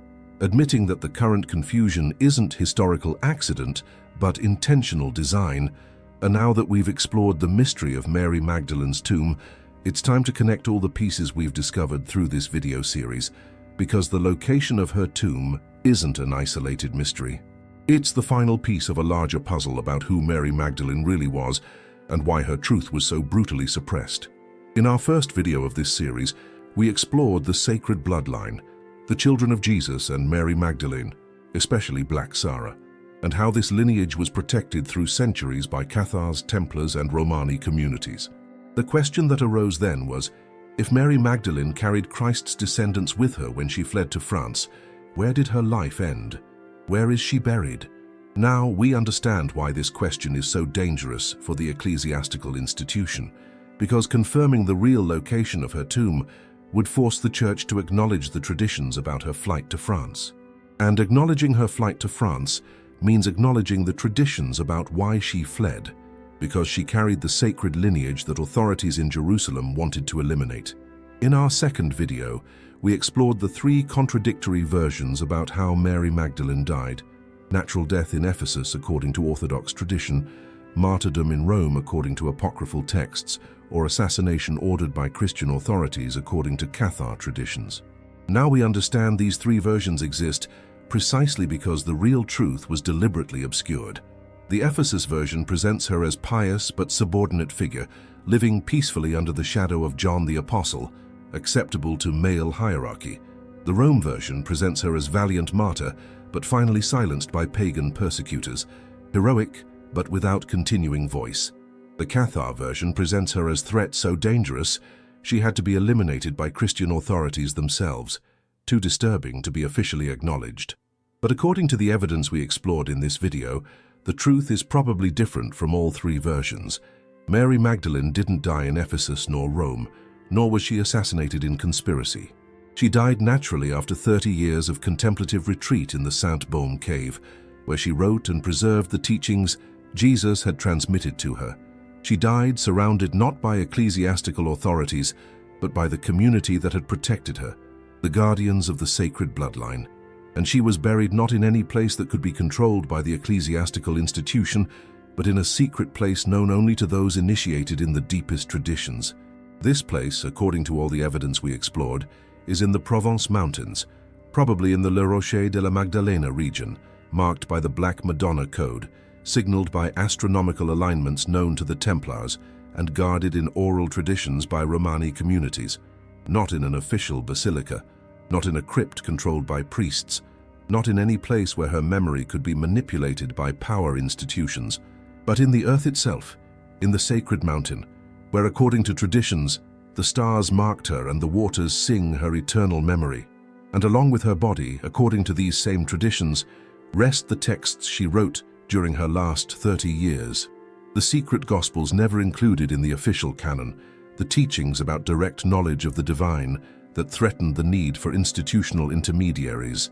admitting that the current confusion isn't historical accident, but intentional design. And now that we've explored the mystery of Mary Magdalene's tomb, it's time to connect all the pieces we've discovered through this video series, because the location of her tomb isn't an isolated mystery. It's the final piece of a larger puzzle about who Mary Magdalene really was and why her truth was so brutally suppressed. In our first video of this series, we explored the sacred bloodline, the children of Jesus and Mary Magdalene, especially Black Sarah, and how this lineage was protected through centuries by Cathars, Templars, and Romani communities. The question that arose then was, if Mary Magdalene carried Christ's descendants with her when she fled to France, where did her life end? Where is she buried? Now we understand why this question is so dangerous for the ecclesiastical institution, because confirming the real location of her tomb would force the Church to acknowledge the traditions about her flight to France. And acknowledging her flight to France means acknowledging the traditions about why she fled, because she carried the sacred lineage that authorities in Jerusalem wanted to eliminate. In our second video, we explored the three contradictory versions about how Mary Magdalene died: natural death in Ephesus according to Orthodox tradition, martyrdom in Rome according to apocryphal texts, or assassination ordered by Christian authorities according to Cathar traditions. Now we understand these three versions exist precisely because the real truth was deliberately obscured. The Ephesus version presents her as pious but subordinate figure, living peacefully under the shadow of John the Apostle, acceptable to male hierarchy. The Rome version presents her as valiant martyr, but finally silenced by pagan persecutors, heroic but without continuing voice. The Cathar version presents her as threat so dangerous she had to be eliminated by Christian authorities themselves, too disturbing to be officially acknowledged. But according to the evidence we explored in this video, the truth is probably different from all three versions. Mary Magdalene didn't die in Ephesus nor Rome, nor was she assassinated in conspiracy. She died naturally after 30 years of contemplative retreat in the Sainte-Baume cave, where she wrote and preserved the teachings Jesus had transmitted to her. She died surrounded not by ecclesiastical authorities, but by the community that had protected her, the guardians of the sacred bloodline. And she was buried not in any place that could be controlled by the ecclesiastical institution, but in a secret place known only to those initiated in the deepest traditions. This place, according to all the evidence we explored, is in the Provence Mountains, probably in the Le Rocher de la Magdalena region, marked by the Black Madonna Code, signaled by astronomical alignments known to the Templars, and guarded in oral traditions by Romani communities, not in an official basilica, not in a crypt controlled by priests, not in any place where her memory could be manipulated by power institutions, but in the earth itself, in the sacred mountain, where according to traditions, the stars marked her and the waters sing her eternal memory. And along with her body, according to these same traditions, rest the texts she wrote during her last 30 years. The secret Gospels never included in the official canon, the teachings about direct knowledge of the divine that threatened the need for institutional intermediaries.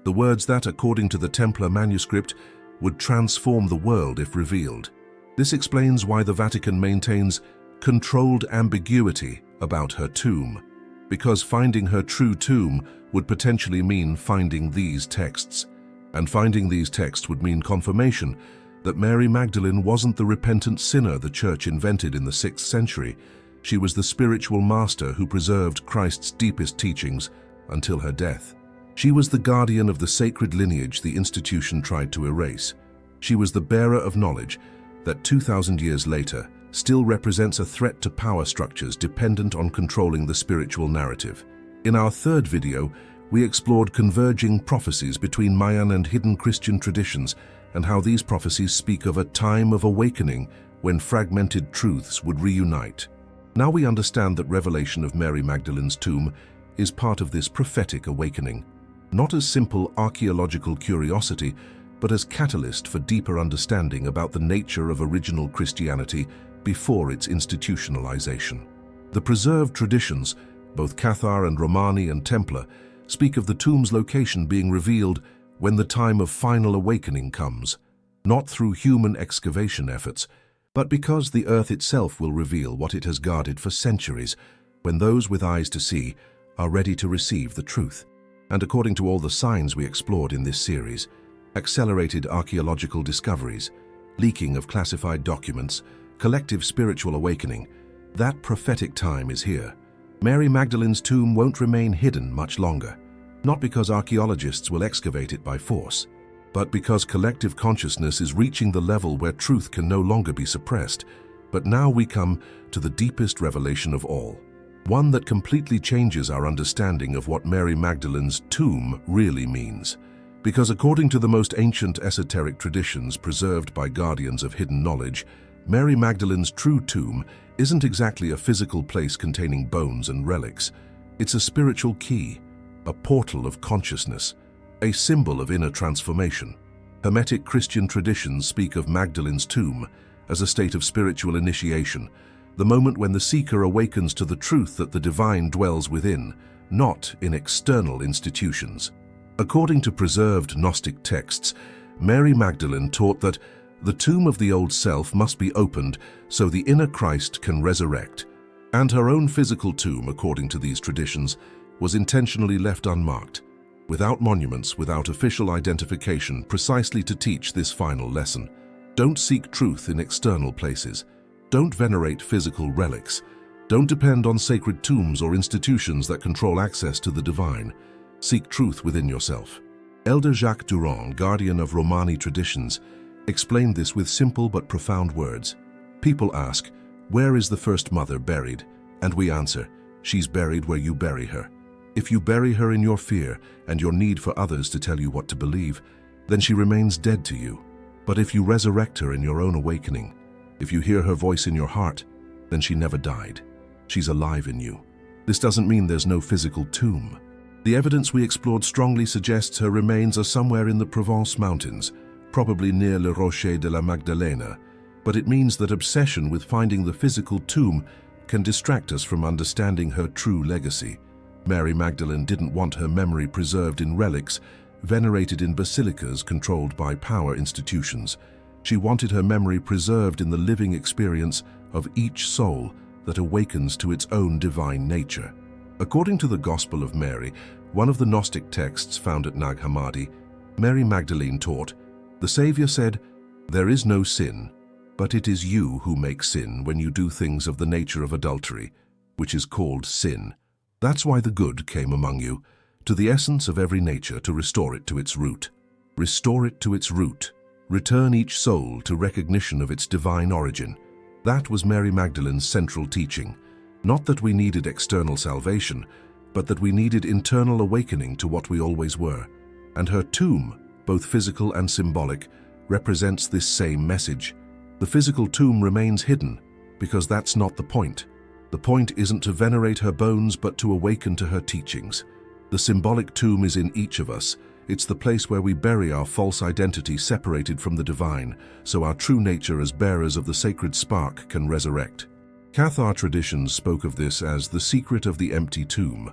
the words that, according to the Templar manuscript, would transform the world if revealed. This explains why the Vatican maintains controlled ambiguity about her tomb, because finding her true tomb would potentially mean finding these texts. And finding these texts would mean confirmation that Mary Magdalene wasn't the repentant sinner the Church invented in the 6th century. She was the spiritual master who preserved Christ's deepest teachings until her death. She was the guardian of the sacred lineage the institution tried to erase. She was the bearer of knowledge that 2,000 years later still represents a threat to power structures dependent on controlling the spiritual narrative. In our third video, we explored converging prophecies between Mayan and hidden Christian traditions and how these prophecies speak of a time of awakening when fragmented truths would reunite. Now we understand that revelation of Mary Magdalene's tomb is part of this prophetic awakening, not as simple archaeological curiosity, but as catalyst for deeper understanding about the nature of original Christianity before its institutionalization. The preserved traditions, both Cathar and Romani and Templar, speak of the tomb's location being revealed when the time of final awakening comes, not through human excavation efforts, but because the earth itself will reveal what it has guarded for centuries, when those with eyes to see are ready to receive the truth. And according to all the signs we explored in this series, accelerated archaeological discoveries, leaking of classified documents, collective spiritual awakening, that prophetic time is here. Mary Magdalene's tomb won't remain hidden much longer, not because archaeologists will excavate it by force, but because collective consciousness is reaching the level where truth can no longer be suppressed. But now we come to the deepest revelation of all, one that completely changes our understanding of what Mary Magdalene's tomb really means. Because according to the most ancient esoteric traditions preserved by guardians of hidden knowledge, Mary Magdalene's true tomb isn't exactly a physical place containing bones and relics. It's a spiritual key, a portal of consciousness, a symbol of inner transformation. Hermetic Christian traditions speak of Magdalene's tomb as a state of spiritual initiation, the moment when the seeker awakens to the truth that the divine dwells within, not in external institutions. According to preserved Gnostic texts, Mary Magdalene taught that the tomb of the old self must be opened so the inner Christ can resurrect, and her own physical tomb, according to these traditions, was intentionally left unmarked, without monuments, without official identification, precisely to teach this final lesson. Don't seek truth in external places. Don't venerate physical relics. Don't depend on sacred tombs or institutions that control access to the divine. Seek truth within yourself. Elder Jacques Durand, guardian of Romani traditions, explained this with simple but profound words. People ask, "Where is the first mother buried?" And we answer, "She's buried where you bury her." If you bury her in your fear and your need for others to tell you what to believe, then she remains dead to you. But if you resurrect her in your own awakening, if you hear her voice in your heart, then she never died. She's alive in you. This doesn't mean there's no physical tomb. The evidence we explored strongly suggests her remains are somewhere in the Provence mountains, probably near Le Rocher de la Magdalena, but it means that obsession with finding the physical tomb can distract us from understanding her true legacy. Mary Magdalene didn't want her memory preserved in relics, venerated in basilicas controlled by power institutions. She wanted her memory preserved in the living experience of each soul that awakens to its own divine nature. According to the Gospel of Mary, one of the Gnostic texts found at Nag Hammadi, Mary Magdalene taught, "The Savior said, 'There is no sin, but it is you who make sin when you do things of the nature of adultery, which is called sin. That's why the good came among you, to the essence of every nature, to restore it to its root. Restore it to its root. Return each soul to recognition of its divine origin.'" That was Mary Magdalene's central teaching. Not that we needed external salvation, but that we needed internal awakening to what we always were. And her tomb, both physical and symbolic, represents this same message. The physical tomb remains hidden, because that's not the point. The point isn't to venerate her bones, but to awaken to her teachings. The symbolic tomb is in each of us. It's the place where we bury our false identity separated from the divine, so our true nature as bearers of the sacred spark can resurrect. Cathar traditions spoke of this as the secret of the empty tomb,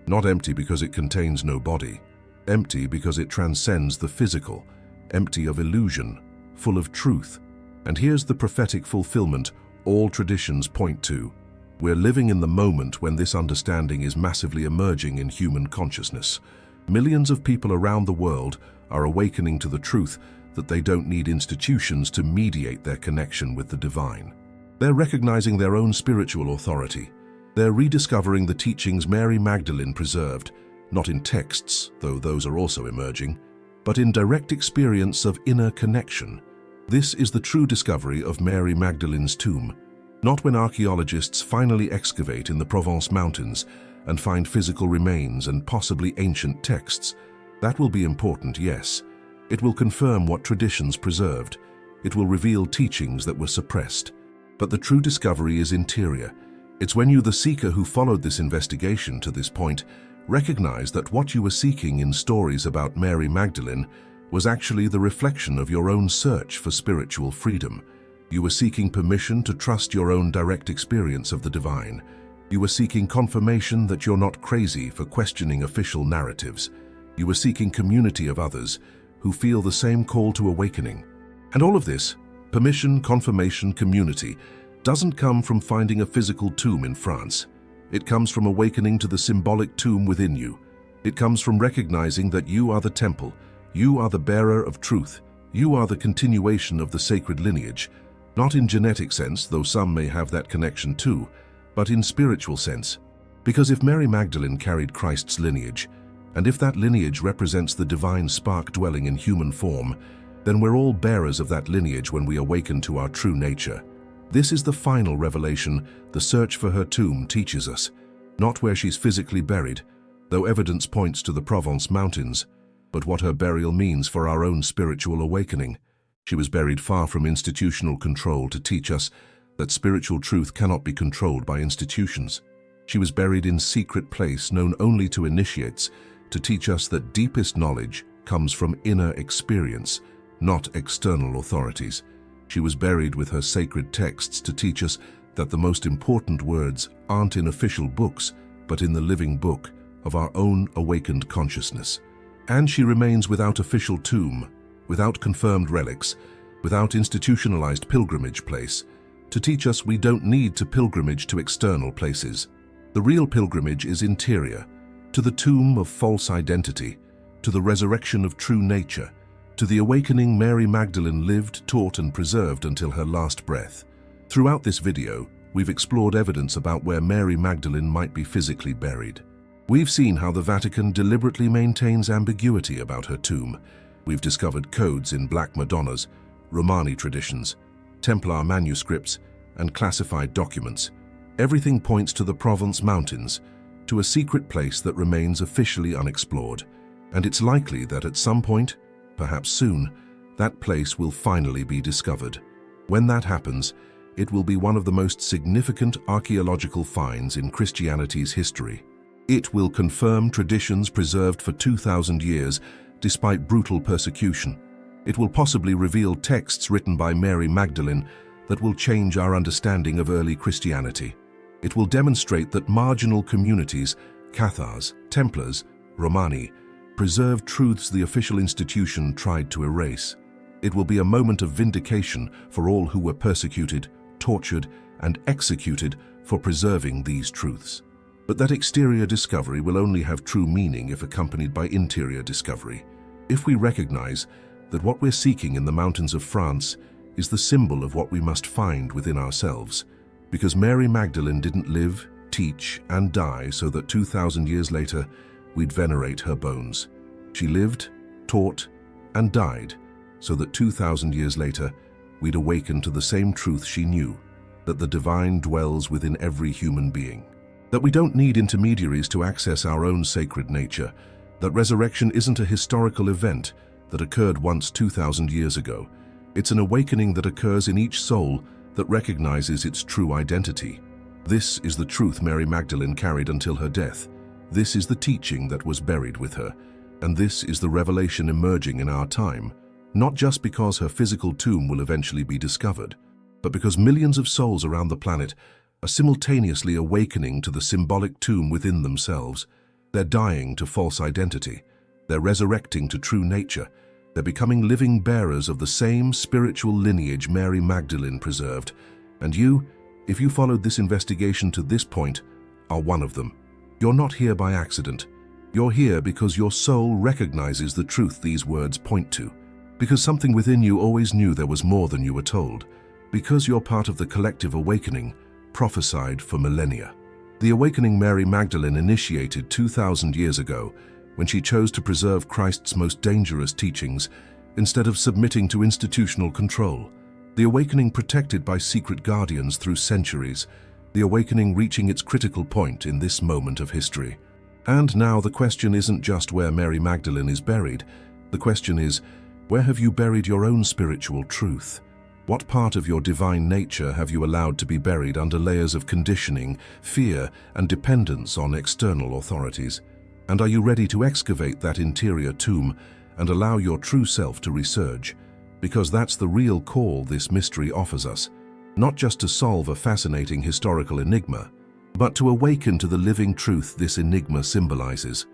not empty because it contains no body, Empty because it transcends the physical, empty of illusion, full of truth. And here's the prophetic fulfillment all traditions point to. We're living in the moment when this understanding is massively emerging in human consciousness. Millions of people around the world are awakening to the truth that they don't need institutions to mediate their connection with the divine. They're recognizing their own spiritual authority. They're rediscovering the teachings Mary Magdalene preserved, not in texts, though those are also emerging, but in direct experience of inner connection. This is the true discovery of Mary Magdalene's tomb. Not when archaeologists finally excavate in the Provence mountains and find physical remains and possibly ancient texts. That will be important, yes. It will confirm what traditions preserved. It will reveal teachings that were suppressed. But the true discovery is interior. It's when you, the seeker who followed this investigation to this point, recognize that what you were seeking in stories about Mary Magdalene was actually the reflection of your own search for spiritual freedom. You were seeking permission to trust your own direct experience of the divine. You were seeking confirmation that you're not crazy for questioning official narratives. You were seeking community of others who feel the same call to awakening. And all of this, permission, confirmation, community, doesn't come from finding a physical tomb in France. It comes from awakening to the symbolic tomb within you. It comes from recognizing that you are the temple, you are the bearer of truth, you are the continuation of the sacred lineage, not in genetic sense, though some may have that connection too, but in spiritual sense. Because if Mary Magdalene carried Christ's lineage, and if that lineage represents the divine spark dwelling in human form, then we're all bearers of that lineage when we awaken to our true nature. This is the final revelation the search for her tomb teaches us, not where she's physically buried, though evidence points to the Provence mountains, but what her burial means for our own spiritual awakening. She was buried far from institutional control to teach us that spiritual truth cannot be controlled by institutions. She was buried in secret place known only to initiates, to teach us that deepest knowledge comes from inner experience, not external authorities. She was buried with her sacred texts to teach us that the most important words aren't in official books, but in the living book of our own awakened consciousness. And she remains without official tomb, without confirmed relics, without institutionalized pilgrimage place, to teach us we don't need to pilgrimage to external places. The real pilgrimage is interior, to the tomb of false identity, to the resurrection of true nature, to the awakening Mary Magdalene lived, taught, and preserved until her last breath. Throughout this video, we've explored evidence about where Mary Magdalene might be physically buried. We've seen how the Vatican deliberately maintains ambiguity about her tomb. We've discovered codes in Black Madonnas, Romani traditions, Templar manuscripts, and classified documents. Everything points to the Provence mountains, to a secret place that remains officially unexplored. And it's likely that at some point, perhaps soon, that place will finally be discovered. When that happens, it will be one of the most significant archaeological finds in Christianity's history. It will confirm traditions preserved for 2,000 years despite brutal persecution. It will possibly reveal texts written by Mary Magdalene that will change our understanding of early Christianity. It will demonstrate that marginal communities, Cathars, Templars, Romani, preserved truths the official institution tried to erase. It will be a moment of vindication for all who were persecuted, tortured, and executed for preserving these truths. But that exterior discovery will only have true meaning if accompanied by interior discovery. If we recognize that what we're seeking in the mountains of France is the symbol of what we must find within ourselves, because Mary Magdalene didn't live, teach, and die so that 2,000 years later we'd venerate her bones. She lived, taught, and died so that 2,000 years later we'd awaken to the same truth she knew, that the divine dwells within every human being. That we don't need intermediaries to access our own sacred nature, that resurrection isn't a historical event that occurred once 2,000 years ago. It's an awakening that occurs in each soul that recognizes its true identity. This is the truth Mary Magdalene carried until her death. This is the teaching that was buried with her. And this is the revelation emerging in our time, not just because her physical tomb will eventually be discovered, but because millions of souls around the planet are simultaneously awakening to the symbolic tomb within themselves. They're dying to false identity. They're resurrecting to true nature. They're becoming living bearers of the same spiritual lineage Mary Magdalene preserved. And you, if you followed this investigation to this point, are one of them. You're not here by accident. You're here because your soul recognizes the truth these words point to. Because something within you always knew there was more than you were told. Because you're part of the collective awakening prophesied for millennia. The awakening Mary Magdalene initiated 2,000 years ago when she chose to preserve Christ's most dangerous teachings instead of submitting to institutional control. The awakening protected by secret guardians through centuries. The awakening reaching its critical point in this moment of history. And now the question isn't just where Mary Magdalene is buried. The question is, where have you buried your own spiritual truth? What part of your divine nature have you allowed to be buried under layers of conditioning, fear, and dependence on external authorities? And are you ready to excavate that interior tomb and allow your true self to resurge? Because that's the real call this mystery offers us. Not just to solve a fascinating historical enigma, but to awaken to the living truth this enigma symbolizes.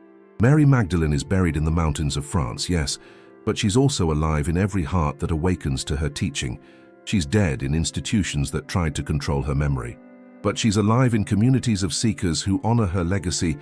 Mary Magdalene is buried in the mountains of France, yes, but she's also alive in every heart that awakens to her teaching. She's dead in institutions that tried to control her memory. But she's alive in communities of seekers who honor her legacy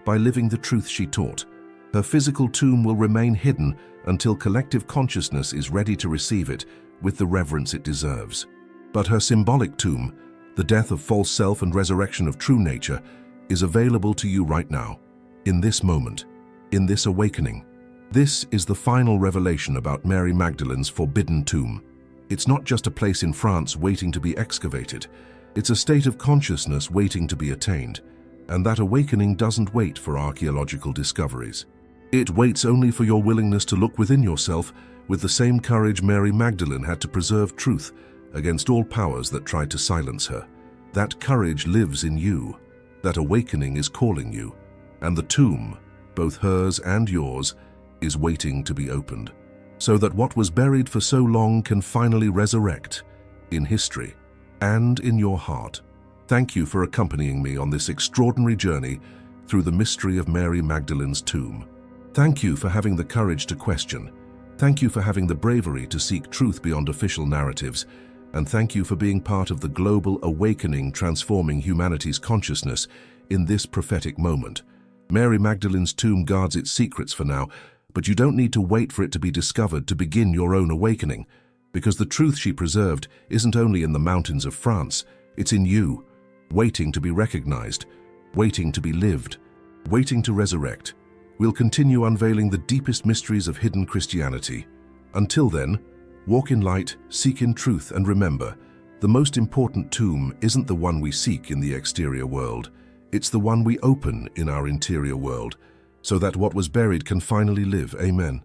by living the truth she taught. Her physical tomb will remain hidden until collective consciousness is ready to receive it with the reverence it deserves. But her symbolic tomb, the death of false self and resurrection of true nature, is available to you right now, in this moment, in this awakening. This is the final revelation about Mary Magdalene's forbidden tomb. It's not just a place in France waiting to be excavated. It's a state of consciousness waiting to be attained. And that awakening doesn't wait for archaeological discoveries. It waits only for your willingness to look within yourself with the same courage Mary Magdalene had to preserve truth against all powers that tried to silence her. That courage lives in you. That awakening is calling you. And the tomb, both hers and yours, is waiting to be opened, so that what was buried for so long can finally resurrect in history and in your heart. Thank you for accompanying me on this extraordinary journey through the mystery of Mary Magdalene's tomb. Thank you for having the courage to question. Thank you for having the bravery to seek truth beyond official narratives. And thank you for being part of the global awakening transforming humanity's consciousness in this prophetic moment. Mary Magdalene's tomb guards its secrets for now, but you don't need to wait for it to be discovered to begin your own awakening, because the truth she preserved isn't only in the mountains of France, it's in you, waiting to be recognized, waiting to be lived, waiting to resurrect. We'll continue unveiling the deepest mysteries of hidden Christianity. Until then, walk in light, seek in truth, and remember, the most important tomb isn't the one we seek in the exterior world. It's the one we open in our interior world, so that what was buried can finally live. Amen.